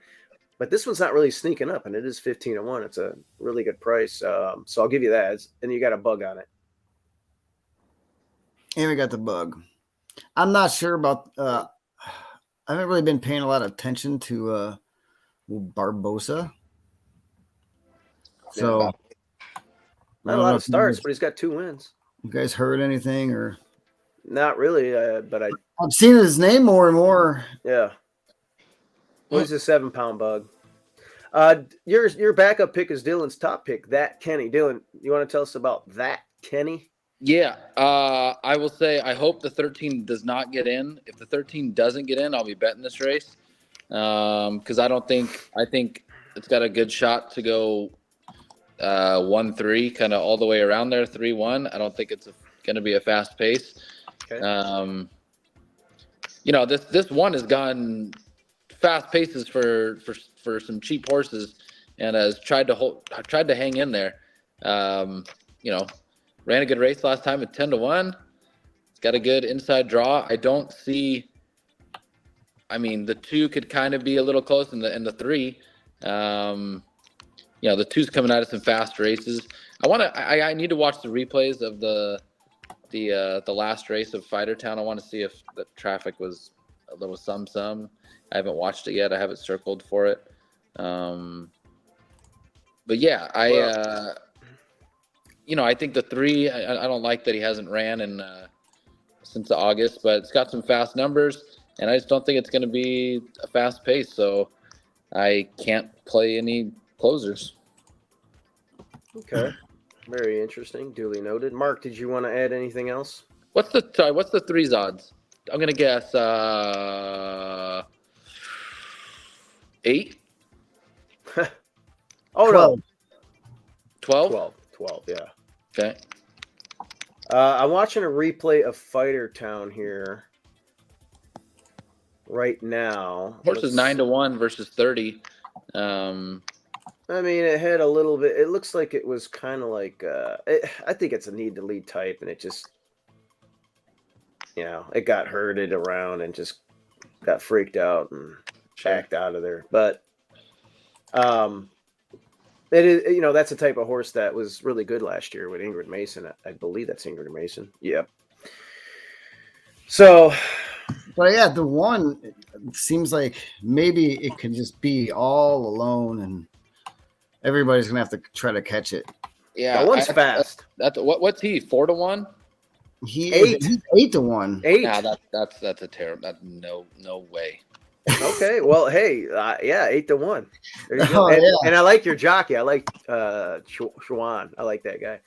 But this one's not really sneaking up, and it is 15-1. It's a really good price. So I'll give you that. And you got a bug on it. And we got the bug. I'm not sure about. I haven't really been paying a lot of attention to Barbosa. So not a lot of starts, but he's got 2 wins. You guys heard anything or? Not really, but I've seen his name more and more. Yeah. Well, he's a 7-pound bug. Your backup pick is Dylan's top pick, That Kenny. Dylan, you want to tell us about That Kenny? Yeah, I will say I hope the 13 does not get in. If the 13 doesn't get in, I'll be betting this race because I think it's got a good shot to go 1-3, kind of all the way around there, 3-1. I don't think it's going to be a fast pace. Okay. This one has gone fast paces for some cheap horses and has tried to hang in there. Ran a good race last time at 10-1. It's got a good inside draw. I don't see. I mean, the 2 could kind of be a little close, and the 3. The 2's coming out of some fast races. I need to watch the replays of the last race of Fightertown. I want to see if the traffic was a little some. I haven't watched it yet. I have it circled for it. But yeah, I think the 3. I don't like that he hasn't ran since August, but it's got some fast numbers, and I just don't think it's going to be a fast pace. So I can't play any closers. Okay, very interesting. Duly noted. Mark, did you want to add anything else? What's the 3's odds? I'm going to guess 8. Oh 12. no, 12. 12. Yeah. Okay. I'm watching a replay of Fightertown here right now. Horse is 9-1 versus 30. I mean, it had a little bit. It looks like it was kind of like. I think it's a need to lead type, and it just, it got herded around and just got freaked out and backed out of there. But, it is. That's a type of horse that was really good last year with Ingrid Mason. I believe that's Ingrid Mason. Yep. So. But yeah, the 1 it seems like maybe it could just be all alone and everybody's gonna have to try to catch it. Yeah, that one's fast. What's he? 4-1? He's 8-1. 8. Nah, that's a terrible. That no way. Okay, well, hey, 8-1. There you go. Oh, and I like your jockey. I like Schwan. I like that guy.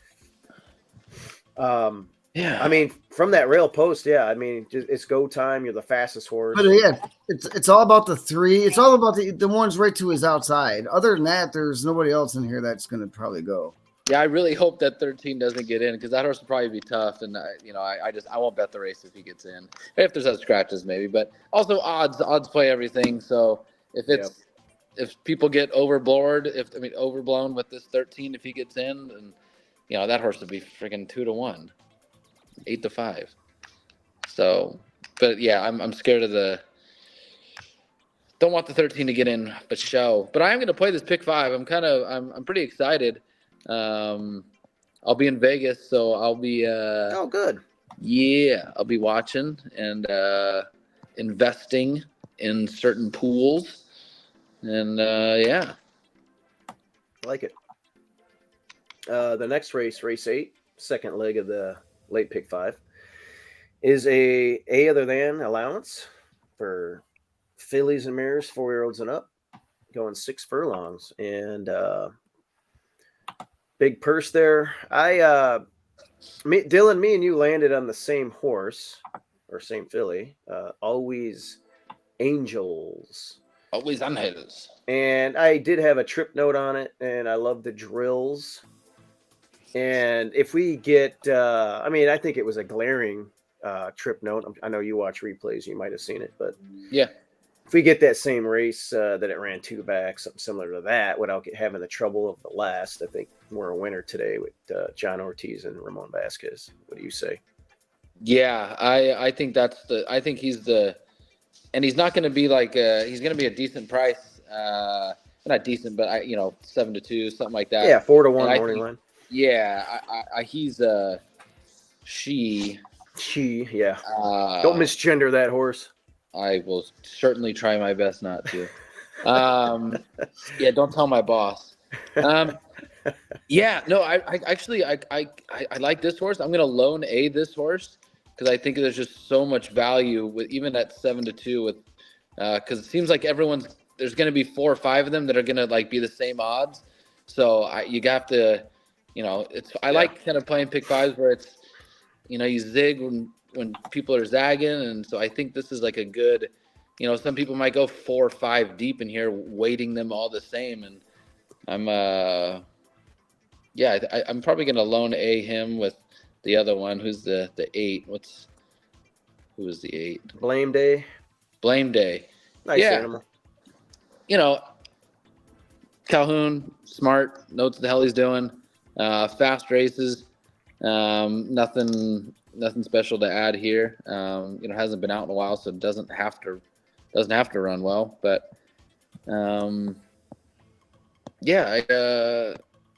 Yeah. I mean, from that rail post, yeah. I mean, it's go time. You're the fastest horse. But yeah, it's all about the three. It's all about the ones right to his outside. Other than that, there's nobody else in here that's going to probably go. Yeah, I really hope that 13 doesn't get in because that horse will probably be tough. And, I won't bet the race if he gets in. If there's other scratches, maybe. But also odds play everything. So if people get overblown with this 13, if he gets in, then, that horse would be freaking 2-1, 8-5. So, but yeah, I'm scared of don't want the 13 to get in, but I am going to play this pick 5. I'm pretty excited. I'll be in Vegas, so I'll be oh, good. Yeah, I'll be watching and investing in certain pools, and yeah, I like it. The next race 8, second leg of the late pick 5, is a other than allowance for fillies and mares, 4-year-olds and up, going 6 furlongs, and big purse there. Dylan, me and you landed on the same horse or same filly. Always Angels. always on hitters. And I did have a trip note on it, and I love the drills. And if we get, I think it was a glaring trip note. I know you watch replays, you might have seen it, but yeah, if we get that same race that it ran 2 back, something similar to that, without having the trouble of the last, I think we're a winner today with John Ortiz and Ramon Vasquez. What do you say? Yeah, I think I think he's and he's not going to be like he's going to be a decent price. Not decent, but 7-2, something like that. Yeah, 4-1 morning line. Yeah, he's she. Yeah. Don't misgender that horse. I will certainly try my best not to. Yeah, don't tell my boss. Yeah, no, I actually like this horse. I'm gonna loan this horse because I think there's just so much value with even at 7-2 with because it seems like there's gonna be 4 or 5 of them that are gonna like be the same odds. So you have to, I like kind of playing pick 5s where it's you zig when people are zagging, and so I think this is like a good, some people might go 4 or 5 deep in here, weighting them all the same, and I'm I'm probably gonna loan him with the other one. Who's the 8? Who is the 8? Blame Day. Nice animal. Calhoun, smart, knows what the hell he's doing. Fast races. Nothing special to add here. Hasn't been out in a while, so it doesn't have to run well. But I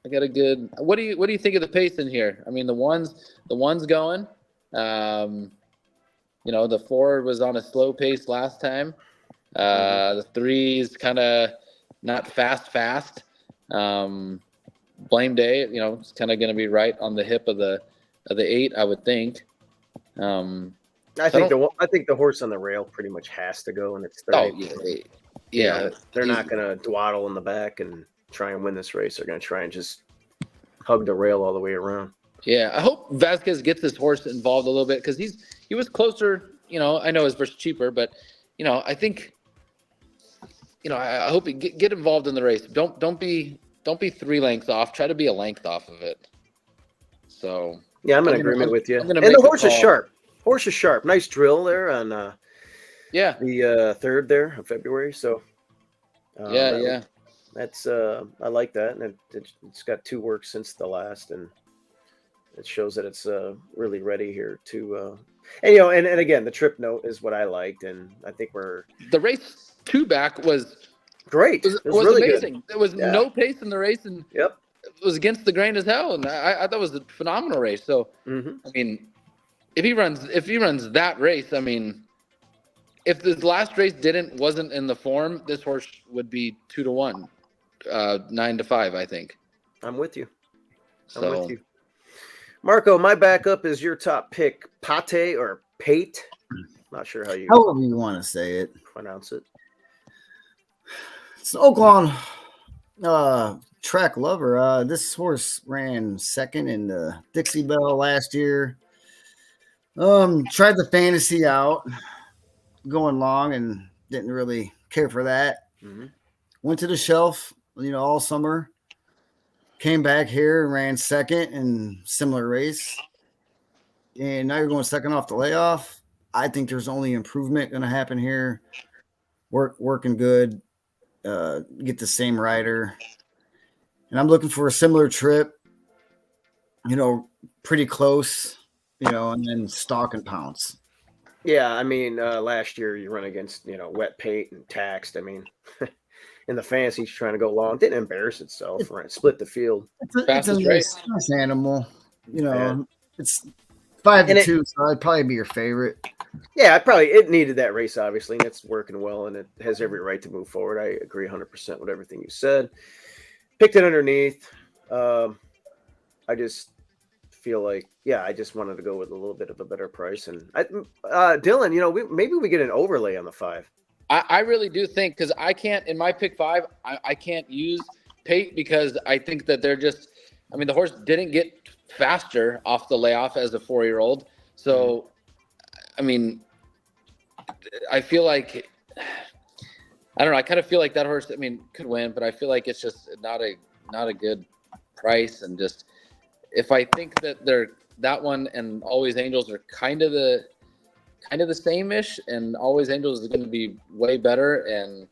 got a good. What do you think of the pace in here? I mean, the one's going. The 4 was on a slow pace last time. The 3's kind of not fast. Blame Day, it's kind of going to be right on the hip of the 8, I would think. I think the horse on the rail pretty much has to go, and it's 30. Oh yeah. They're not going to dwaddle in the back and try and win this race. They're going to try and just hug the rail all the way around. Yeah, I hope Vasquez gets this horse involved a little bit because he was closer. I know his versus cheaper, but I think I hope he get involved in the race. Don't be 3 lengths off. Try to be a length off of it. So yeah, I'm in agreement with you. And the horse is sharp. Horse is sharp. Nice drill there on the 3rd there of February. So that's I like that, and it's got 2 works since the last, and it shows that it's really ready here to and again, the trip note is what I liked, and I think the race 2 back was great. It was really amazing. Good. There was no pace in the race, and it was against the grain as hell, and I thought it was a phenomenal race. So I mean, if he runs that race, I mean, if the last race wasn't in the form, this horse would be 2-1, 9-5, I think. I'm with you. I'm with you. Marco, my backup is your top pick, Pate or Pate. Not sure how however you want to say it. Pronounce it. It's an Oaklawn track lover. This horse ran 2nd in the Dixie Belle last year. Tried the fantasy out going long and didn't really care for that. Mm-hmm. Went to the shelf, all summer. Came back here and ran second in similar race. And now you're going second off the layoff. I think there's only improvement going to happen here. Working good. Get the same rider. And I'm looking for a similar trip, pretty close, and then stalk and pounce. Yeah, I mean, last year you run against wet paint and taxed. I mean, in the fantasy, he's trying to go long, didn't embarrass itself, right? Split the field. It's a Fastest nice animal, Yeah. It's 5-2, And so I'd probably be your favorite. Yeah, it needed that race, obviously, and it's working well, and it has every right to move forward. I agree 100% with everything you said. Picked it underneath. I just feel like, I just wanted to go with a little bit of a better price. And Dylan, maybe we get an overlay on the 5. I really do think, because I can't, in my pick 5, I can't use Pate because I think that the horse didn't get faster off the layoff as a 4-year-old. So, I feel like, I don't know. I kind of feel like that horse, could win, but I feel like it's just not a good price. And just, if I think that that one and Always Angels are kind of the same-ish, and Always Angels is going to be way better and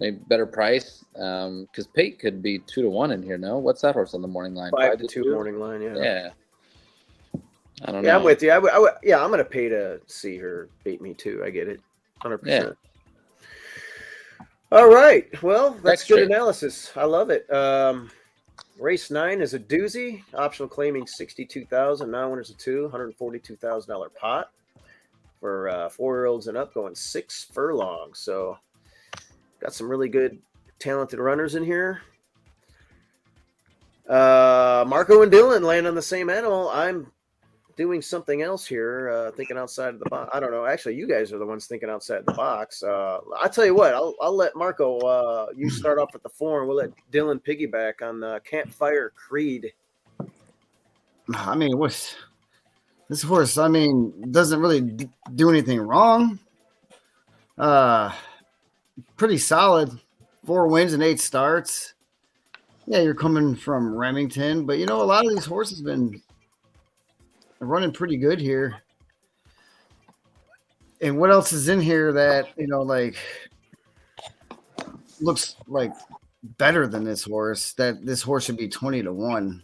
a better price. Because Pate could be 2-1 in here. No, what's that horse on the morning line? 5-2 morning line. Yeah. Yeah. I don't know. Yeah, I'm with you. I'm going to pay to see her beat me too. I get it. 100%. Yeah. All right. Well, that's Next good trip. analysis. I love it. Race 9 is a doozy. Optional claiming 62,000. Non-winners of 2, $142,000 pot for 4-year-olds and up, going 6 furlongs. So got some really good, talented runners in here. Marco and Dylan land on the same animal. I'm doing something else here, thinking outside of the box. I don't know. Actually, you guys are the ones thinking outside the box. I'll tell you what. I'll let Marco. You start off with the 4, and we'll let Dylan piggyback on the Campfire Creed. What's this horse? Doesn't really do anything wrong. Pretty solid. 4 wins and 8 starts. Yeah, you're coming from Remington, but a lot of these horses have been running pretty good here. And what else is in here that looks like better than this horse? That this horse should be 20-1.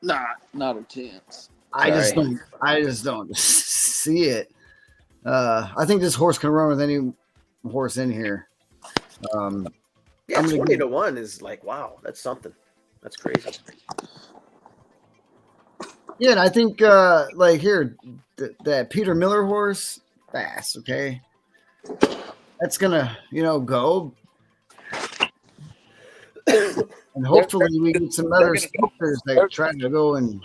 Not a chance. I just don't see it. I think this horse can run with any horse in here. 20-1 is like, wow, that's something. That's crazy. Yeah, and I think that Peter Miller horse, fast, okay? That's gonna, go. And hopefully we get some other speakers that try to go and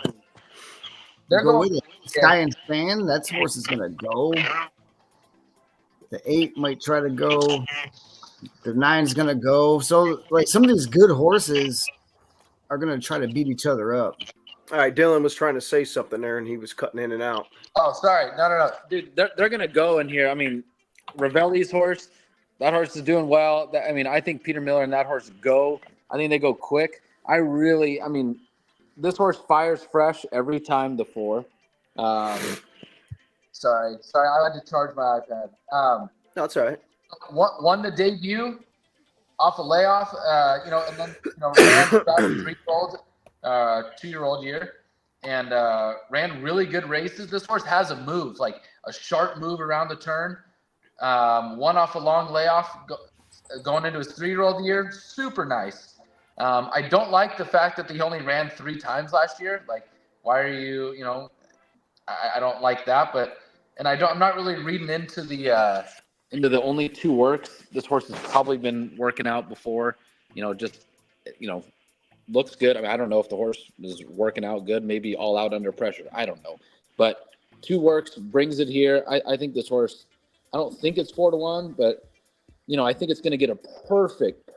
go with it. Sky and Span, that horse is gonna go. The 8 might try to go. The 9's gonna go. So some of these good horses are gonna try to beat each other up. All right, Dylan was trying to say something there, and he was cutting in and out. Oh, sorry. No. Dude, they're going to go in here. Ravelli's horse, that horse is doing well. I think Peter Miller and that horse go. I think they go quick. This horse fires fresh every time the 4. Sorry. I had to charge my iPad. No, it's all right. Won the debut off a layoff, and then, ran about a 3-year-old. 2-year-old year, and ran really good races. This horse has a move, like a sharp move around the turn. One off a long layoff, going into his 3-year-old year. Super nice. I don't like the fact that he only ran 3 times last year. Like, why are you? I don't like that. But I'm not really reading into the only 2 works. This horse has probably been working out before. Looks good. I don't know if the horse is working out good, maybe all out under pressure. I don't know. But 2 works, brings it here. I think this horse, I don't think it's 4-1, but, I think it's going to get a perfect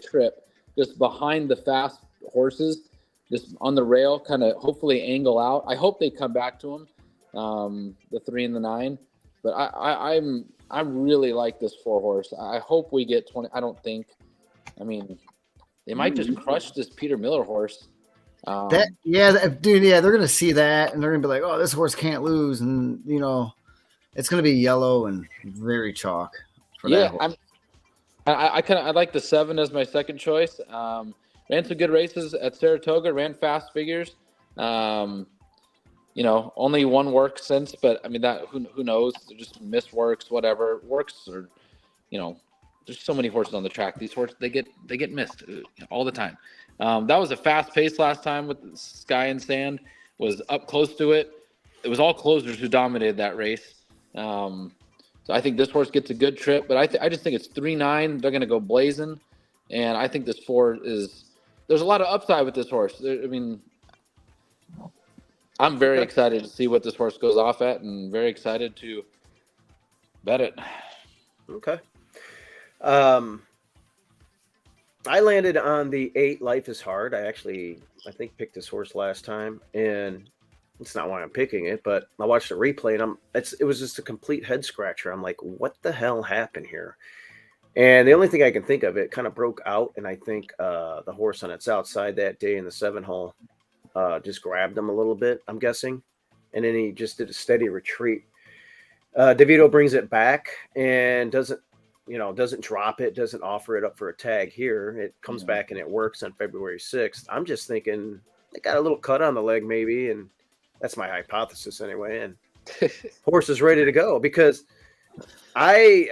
trip just behind the fast horses, just on the rail, kind of hopefully angle out. I hope they come back to him. the 3 and the 9. But I really like this 4 horse. I hope we get 20. I don't think. I mean, they might just crush this Peter Miller horse. Dude, they're gonna see that and they're gonna be like, "Oh, this horse can't lose," and it's gonna be yellow and very chalk for that horse. I like the 7 as my second choice. Ran some good races at Saratoga. Ran fast figures. Only one work since, but I mean that who knows? They're just missed works, whatever works, or there's so many horses on the track. These horses they get missed all the time. That was a fast pace last time with Sky and Sand. Was up close to it. It was all closers who dominated that race. So I think this horse gets a good trip, but I just think it's 3-9. They're going to go blazing, and I think this 4 is. There's a lot of upside with this horse. I'm very excited to see what this horse goes off at, and very excited to bet it. Okay. I landed on the 8 Life is Hard. I think picked this horse last time, and it's not why I'm picking it, but I watched the replay and it was just a complete head scratcher. I'm like, what the hell happened here? And the only thing I can think of, it kind of broke out, and I think the horse on its outside that day in the 7 hole just grabbed him a little bit, I'm guessing, and then he just did a steady retreat. DeVito brings it back and doesn't drop it, doesn't offer it up for a tag here. It comes back and it works on February 6th. I'm just thinking they got a little cut on the leg maybe, and that's my hypothesis anyway. And horse is ready to go because I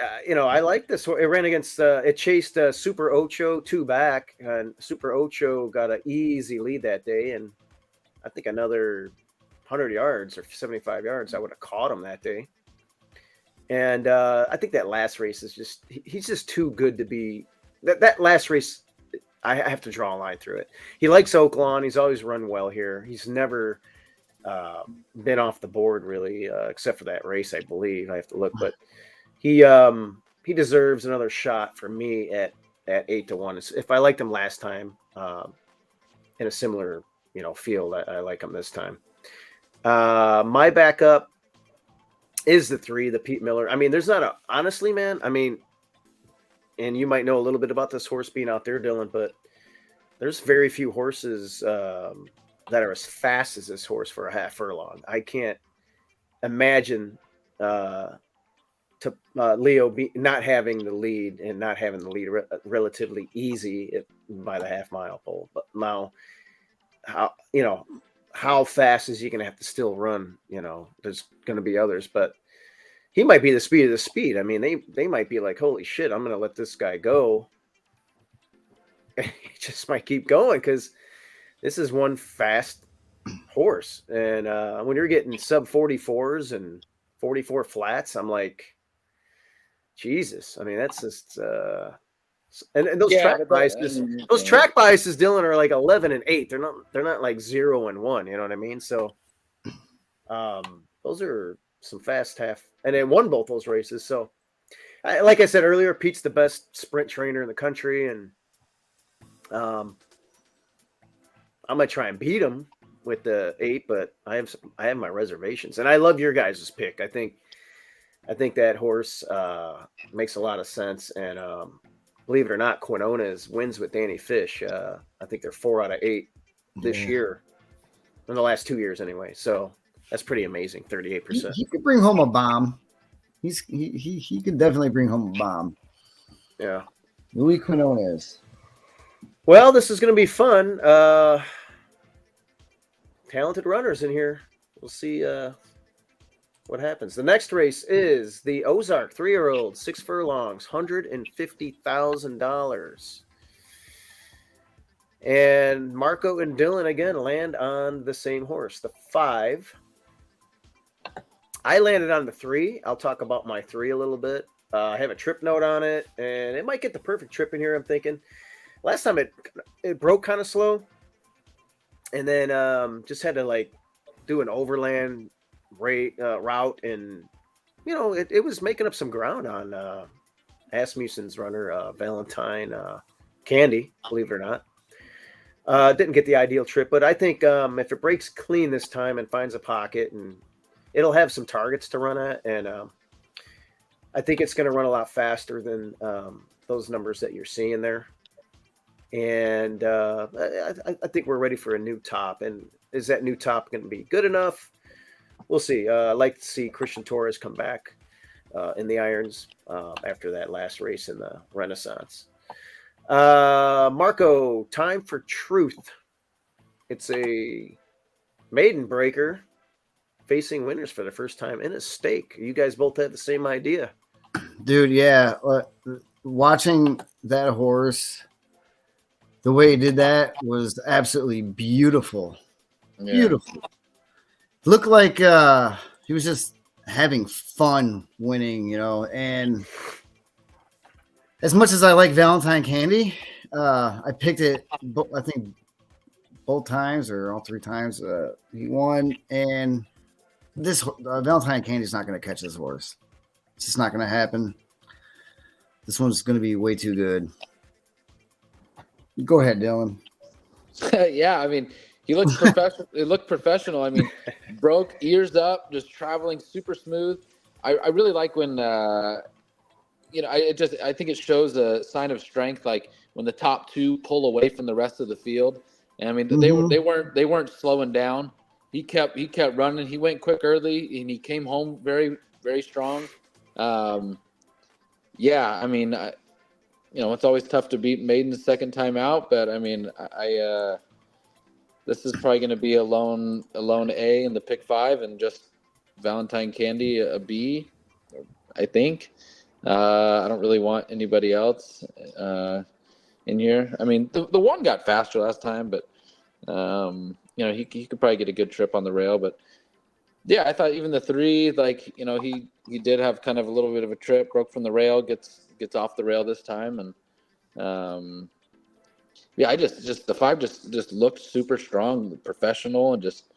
like this. It ran against, it chased Super Ocho 2 back, and Super Ocho got an easy lead that day. And I think another 100 yards or 75 yards, I would have caught him that day. And I think that last race is he's just too good to be that last race. I have to draw a line through it. He likes Oaklawn. He's always run well here. He's never been off the board really, except for that race, I believe. I have to look, but he deserves another shot for me at 8-1. If I liked him last time in a similar field, I like him this time. My backup is the 3, the Pete Miller. I mean, there's not honestly, man. I mean, and you might know a little bit about this horse being out there, Dylan, but there's very few horses that are as fast as this horse for a half furlong. I can't imagine Leo not having the lead and not having the lead relatively easy by the half mile pole. But now, how fast is he going to have to still run? There's going to be others, but he might be the speed of the speed. I mean, they might be like, holy shit, I'm going to let this guy go. He just might keep going because this is one fast horse. And when you're getting sub 44s and 44 flats, I'm like, Jesus. I mean, that's just and those track biases, Dylan, are like 11 and 8. They're not like 0 and 1. You know what I mean? So those are some fast half, and then won both those races. So like I said earlier, Pete's the best sprint trainer in the country, and I'm gonna try and beat him with the 8, but I have my reservations, and I love your guys' pick. I think that horse makes a lot of sense, and believe it or not, Quinones wins with Danny Fish. I think they're 4 out of 8 this year, in the last 2 years anyway. So that's pretty amazing. 38%. He could bring home a bomb. He could definitely bring home a bomb. Yeah, Louis Quinones. Well, this is going to be fun. Talented runners in here. We'll see what happens. The next race is the Ozark 3-year-old, 6 furlongs, $150,000. And Marco and Dylan again land on the same horse, the 5. I landed on the 3. I'll talk about my 3 a little bit. I have a trip note on it, and it might get the perfect trip in here, I'm thinking. Last time it broke kind of slow, and then just had to do an overland route, and it was making up some ground on Asmussen's runner Valentine Candy, believe it or not. Didn't get the ideal trip, but I think if it breaks clean this time and finds a pocket and it'll have some targets to run at, and I think it's going to run a lot faster than those numbers that you're seeing there. And I think we're ready for a new top. And is that new top going to be good enough? We'll see. I'd like to see Christian Torres come back in the irons after that last race in the Renaissance. Marco, Time for Truth. It's a maiden breaker facing winners for the first time in a stake. You guys both had the same idea. Dude, yeah. Watching that horse, the way he did that was absolutely beautiful. Yeah. Beautiful. Looked like he was just having fun winning, you know. And as much as I like Valentine Candy, I picked it, I think, both times or all 3 times he won. And this Valentine Candy is not going to catch this horse. It's just not going to happen. This one's going to be way too good. Go ahead, Dylan. Yeah, I mean, he looked professional. It looked professional. I mean, broke, ears up, just traveling super smooth. I really like when you know, I think it shows a sign of strength, like when the top 2 pull away from the rest of the field. And I mean, they weren't slowing down. He kept running. He went quick early, and he came home very, very strong. Yeah, I mean, you know, it's always tough to beat Maiden the second time out, but I mean, this is probably going to be a lone A in the pick 5, and just Valentine Candy a B, I think. I don't really want anybody else in here. I mean, the one got faster last time, but you know, he could probably get a good trip on the rail. But yeah, I thought even the 3, like, you know, he did have kind of a little bit of a trip, broke from the rail, gets off the rail this time, and yeah, I just the 5 just looked super strong, professional, and just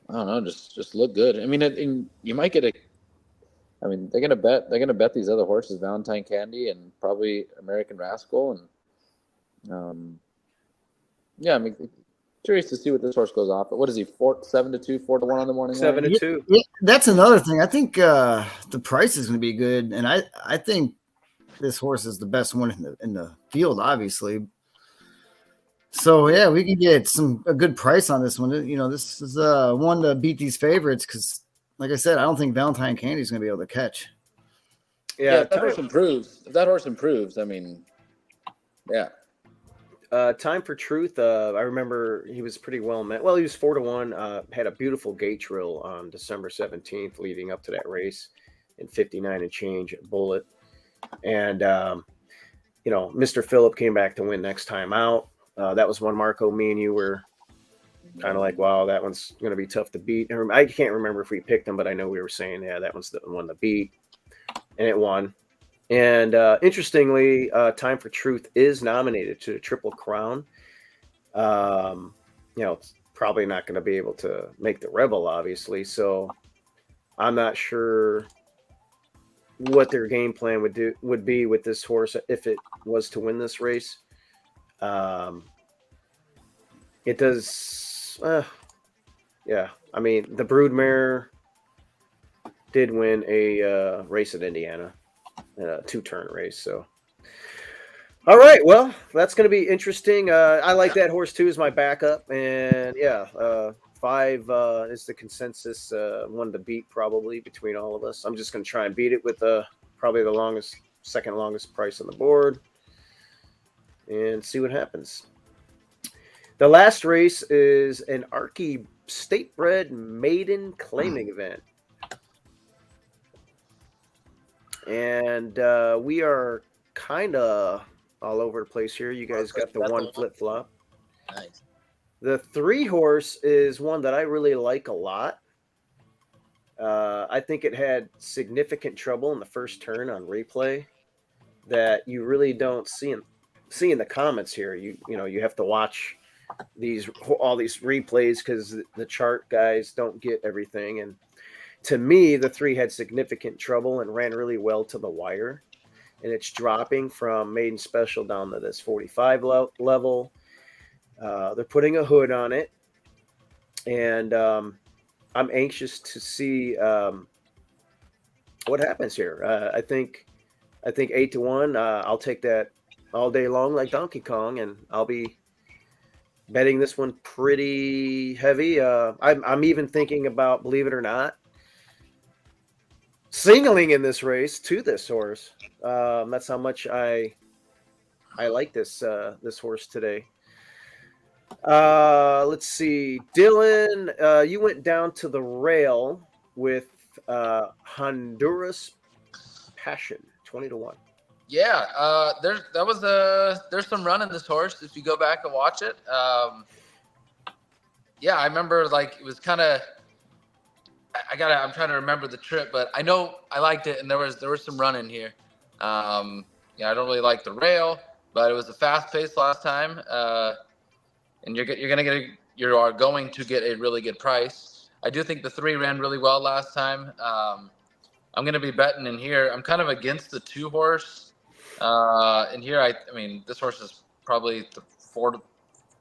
I don't know, just look good. I mean, you might get I mean, they're gonna bet these other horses, Valentine Candy and probably American Rascal, and yeah, I mean, curious to see what this horse goes off. But what is he? 7-2, 4-1 on the morning line? 7-2. Yeah, that's another thing. I think the price is going to be good, and I think this horse is the best one in the field, obviously. So yeah, we can get a good price on this one. You know, this is one to beat these favorites because, like I said, I don't think Valentine Candy is going to be able to catch. Yeah, if that horse improves, I mean, yeah. Time for Truth. I remember he was pretty well met. Well, he was 4-1. Had a beautiful gate trill on December 17th, leading up to that race in 59 and change at Bullet. And you know, Mr. Phillip came back to win next time out. That was one, Marco, me and you were kind of like, wow, that one's going to be tough to beat. And I can't remember if we picked him, but I know we were saying, yeah, that one's the one to beat, and it won. And interestingly, Time for Truth is nominated to the Triple Crown. You know, it's probably not going to be able to make the Rebel, obviously. So I'm not sure what their game plan would be with this horse if it was to win this race. It does, yeah. I mean, the Broodmare did win a race at Indiana. A 2-turn race. So, all right, well, that's going to be interesting. I like that horse too as my backup, and yeah, 5 is the consensus one to beat probably between all of us. I'm just going to try and beat it with probably the second longest price on the board, and see what happens. The last race is an Archie State-bred maiden claiming event. And we are kind of all over the place here. You guys got the one flip-flop. Nice. The 3 horse is one that I really like a lot. I think it had significant trouble in the first turn on replay that you really don't see in the comments here. You know, you have to watch all these replays because the chart guys don't get everything. And to me, the 3 had significant trouble and ran really well to the wire. And it's dropping from maiden special down to this 45 level. They're putting a hood on it. And I'm anxious to see what happens here. I think 8-1. I'll take that all day long like Donkey Kong, and I'll be betting this one pretty heavy. I'm even thinking about, believe it or not, singling in this race to this horse. That's how much I like this horse today. Let's see, Dylan. You went down to the rail with Honduras Passion, 20-1. Yeah, there's some run in this horse if you go back and watch it. Yeah, I remember like it was kind of. I'm trying to remember the trip, but I know I liked it, and there was some run in here. Yeah, I don't really like the rail, but it was a fast pace last time, and you are going to get a really good price. I do think the 3 ran really well last time. I'm going to be betting in here. I'm kind of against the 2 horse. In here, I mean, this horse is probably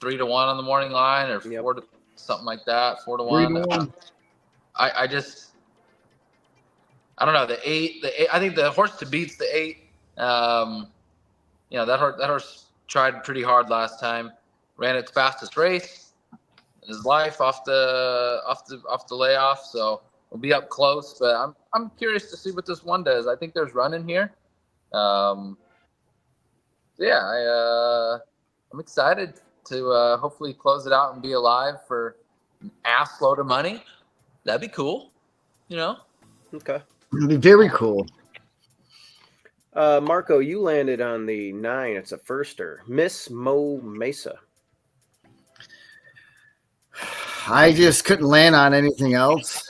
3-1 on the morning line, or Yep. 4 to something like that, 4-1. 3-1. I don't know, the eight. I think the horse to beat's the 8. That horse tried pretty hard last time. Ran its fastest race in his life off the layoff. So we'll be up close. But I'm curious to see what this one does. I think there's run in here. I'm excited to hopefully close it out and be alive for an ass load of money. That'd be cool. Okay. It'd be very cool. Marco, you landed on the 9. It's a firster. Miss Mo Mesa. I just couldn't land on anything else.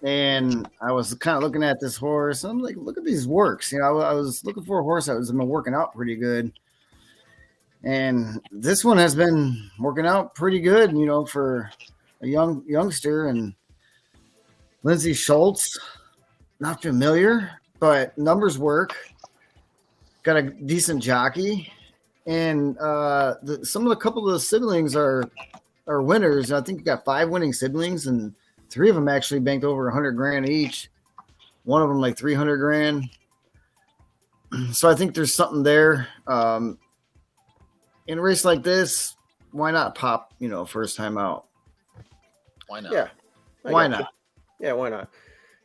And I was kind of looking at this horse. I'm like, look at these works. I was looking for a horse that was been working out pretty good. And this one has been working out pretty good, for a youngster. And Lindsay Schultz, not familiar, but numbers work. Got a decent jockey. And couple of the siblings are winners. I think you got 5 winning siblings, and 3 of them actually banked over 100 grand each. One of them like 300 grand. So I think there's something there. In a race like this, why not pop, first time out? Why not? Yeah. Why not? Yeah, why not?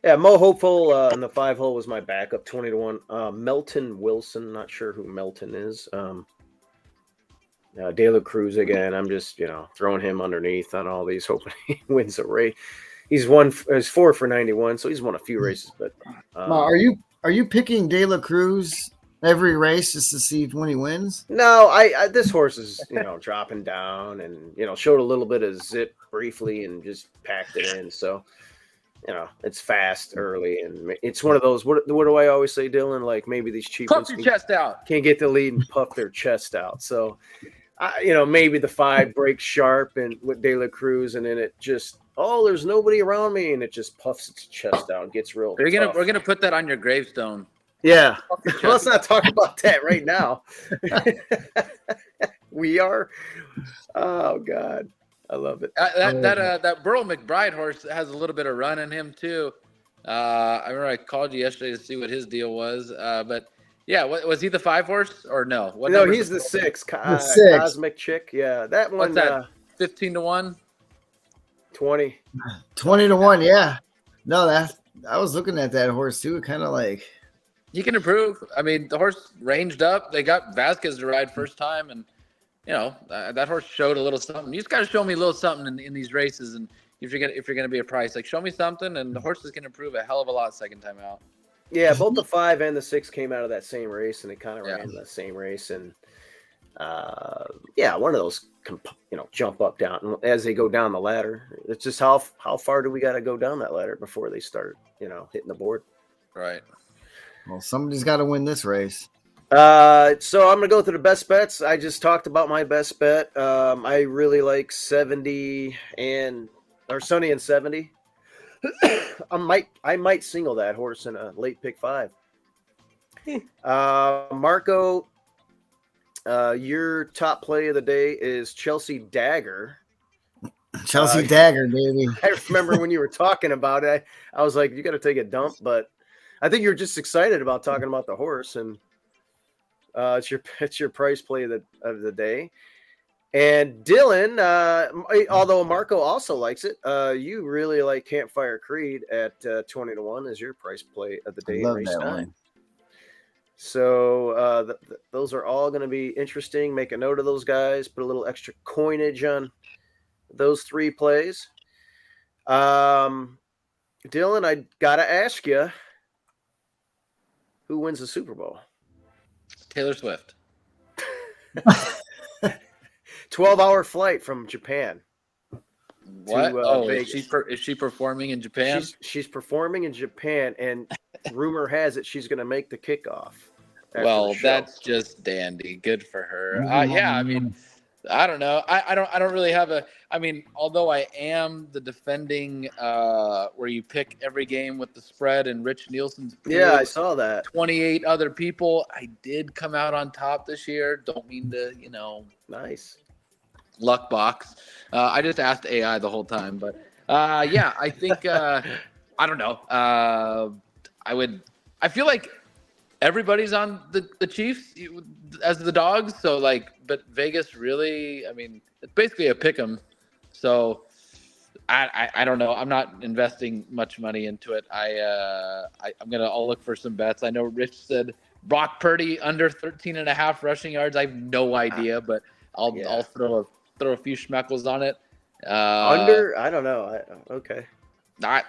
Yeah, Mo Hopeful in the 5 hole was my backup, 20-1. Melton Wilson, not sure who Melton is. De La Cruz again. I'm just, throwing him underneath on all these, hoping he wins a race. He's 4 for 91, so he's won a few races. But are you picking De La Cruz every race just to see when he wins? No, I this horse is dropping down and showed a little bit of zip briefly and just packed it in. So it's fast early, and it's one of those. What do I always say, Dylan? Like maybe these cheap Puff ones your chest out. can't get the lead and puff their chest out. So, maybe the 5 breaks sharp and with De La Cruz, and then it just there's nobody around me, and it just puffs its chest out and gets real. We're gonna put that on your gravestone. Yeah, let's not talk about that right now. We are. Oh God. I love it. That Burl McBride horse has a little bit of run in him too. I remember I called you yesterday to see what his deal was. But yeah, was he the 5 horse or no? No, he's the 6. The 6. Cosmic Chick. Yeah, that one. What's that? 15-1. 20. 20-1. Yeah. No, I was looking at that horse too. Kind of like he can improve. I mean, the horse ranged up. They got Vasquez to ride first time, and that horse showed a little something. You just got to show me a little something in these races, and if you're gonna be a price, like show me something, and the horse is gonna improve a hell of a lot second time out. Yeah, both the 5 and the 6 came out of that same race, and they kind of ran that same race, and one of those jump up down as they go down the ladder. It's just how far do we got to go down that ladder before they start hitting the board? Right. Well, somebody's got to win this race. So I'm gonna go through the best bets. I just talked about my best bet. I really like 70 or Sunny and 70. I might single that horse in a late pick 5. Marco, your top play of the day is Chelsea Dagger Chelsea Dagger, baby. I remember when you were talking about it, I was like, you got to take a dump, but I think you're just excited about talking about the horse, and it's your price play of the day. And Dylan, although Marco also likes it, you really like Campfire Creed at 20-1 as your price play of the day in race 9. One. So those are all going to be interesting. Make a note of those guys. Put a little extra coinage on those 3 plays. Dylan, I got to ask you, who wins the Super Bowl? Taylor Swift. 12-hour flight from Japan. What? Is she performing in Japan? She's performing in Japan, and rumor has it she's going to make the kickoff. Well, that's just dandy. Good for her. Yeah, I mean, I don't know. I don't really have a. I mean, although I am the defending where you pick every game with the spread and Rich Nielsen's pool. Yeah, I saw that. 28 other people. I did come out on top this year. Don't mean to, Nice. Luck box. I just asked AI the whole time, but yeah, I think I don't know. I feel like everybody's on the Chiefs as the dogs. So but Vegas really, I mean, it's basically a pick 'em. So I don't know. I'm not investing much money into it. I'll look for some bets. I know Rich said Brock Purdy under 13.5 rushing yards. I have no idea, but I'll throw a few schmeckles on it. Under? I don't know. Okay. I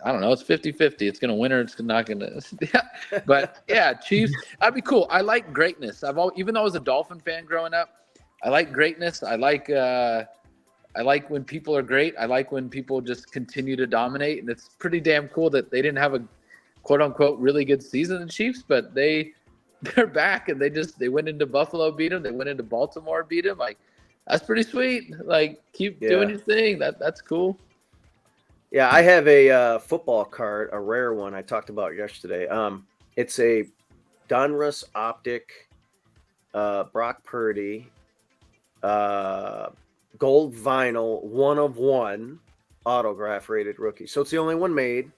don't know. It's 50-50. It's going to win or it's not going to. Yeah. But, yeah, Chiefs, that'd be cool. I like greatness. Even though I was a Dolphin fan growing up, I like greatness. I like when people are great. I like when people just continue to dominate. And it's pretty damn cool that they didn't have a quote-unquote really good season, the Chiefs, but they're back, and they went into Buffalo, beat them. They went into Baltimore, beat them. That's pretty sweet. Keep doing your thing. That's cool. Yeah, I have a football card, a rare one I talked about yesterday. It's a Donruss Optic Brock Purdy gold vinyl 1/1 autograph rated rookie. So it's the only one made.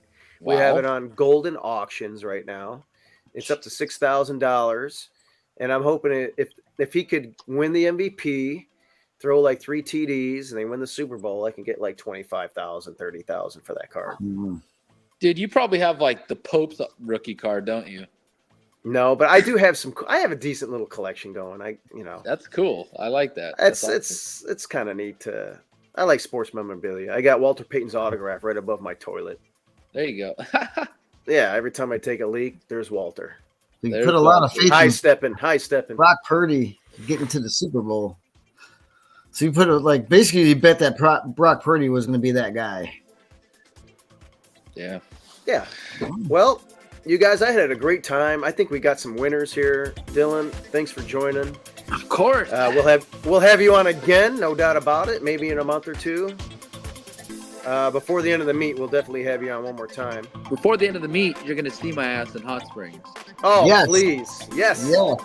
Wow. We have it on Golden Auctions right now. It's up to $6,000, and I'm hoping if he could win the MVP, throw 3 TDs, and they win the Super Bowl, I can get $25,000, $30,000 for that card. Mm-hmm. Dude, you probably have the Pope's rookie card, don't you? No, but I do have some. I have a decent little collection going. That's cool. I like that. It's kind of neat to. I like sports memorabilia. I got Walter Payton's autograph right above my toilet. There you go. Yeah, every time I take a leak, there's Walter. You put a lot of faith. High stepping. Brock Purdy getting to the Super Bowl. So you put basically you bet that Brock Purdy was going to be that guy. Yeah. Yeah. Well, you guys, I had a great time. I think we got some winners here. Dylan, thanks for joining. Of course. We'll have you on again, no doubt about it. Maybe in a month or two. Before the end of the meet, we'll definitely have you on one more time. Before the end of the meet, you're going to see my ass in Hot Springs. Oh, yes. Please. Yes. Yeah.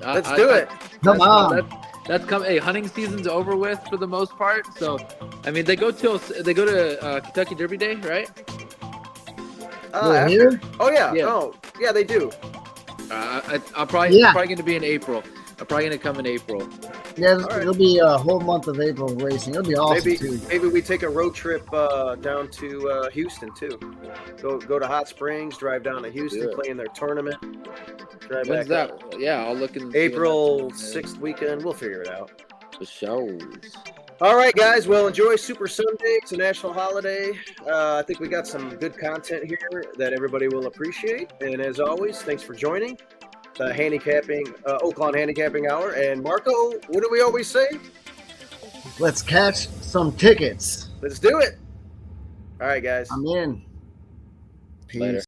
Let's do it. Come on. That's come. Hey, hunting season's over with for the most part. So, I mean, they go to Kentucky Derby Day, right? Here? Oh yeah. Oh yeah, they do. I'm probably going to be in April. I'm probably going to come in April. Yeah, it'll be a whole month of April racing. It'll be awesome too. Maybe we take a road trip down to Houston too. Go to Hot Springs, drive down to Houston, play in their tournament. When's that? Yeah, I'll look in April 6th weekend. We'll figure it out. The shows. All right, guys. Well, enjoy Super Sunday. It's a national holiday. I think we got some good content here that everybody will appreciate. And as always, thanks for joining the Oaklawn Handicapping Hour. And Marco, what do we always say? Let's catch some tickets. Let's do it. All right, guys. I'm in. Peace. Later.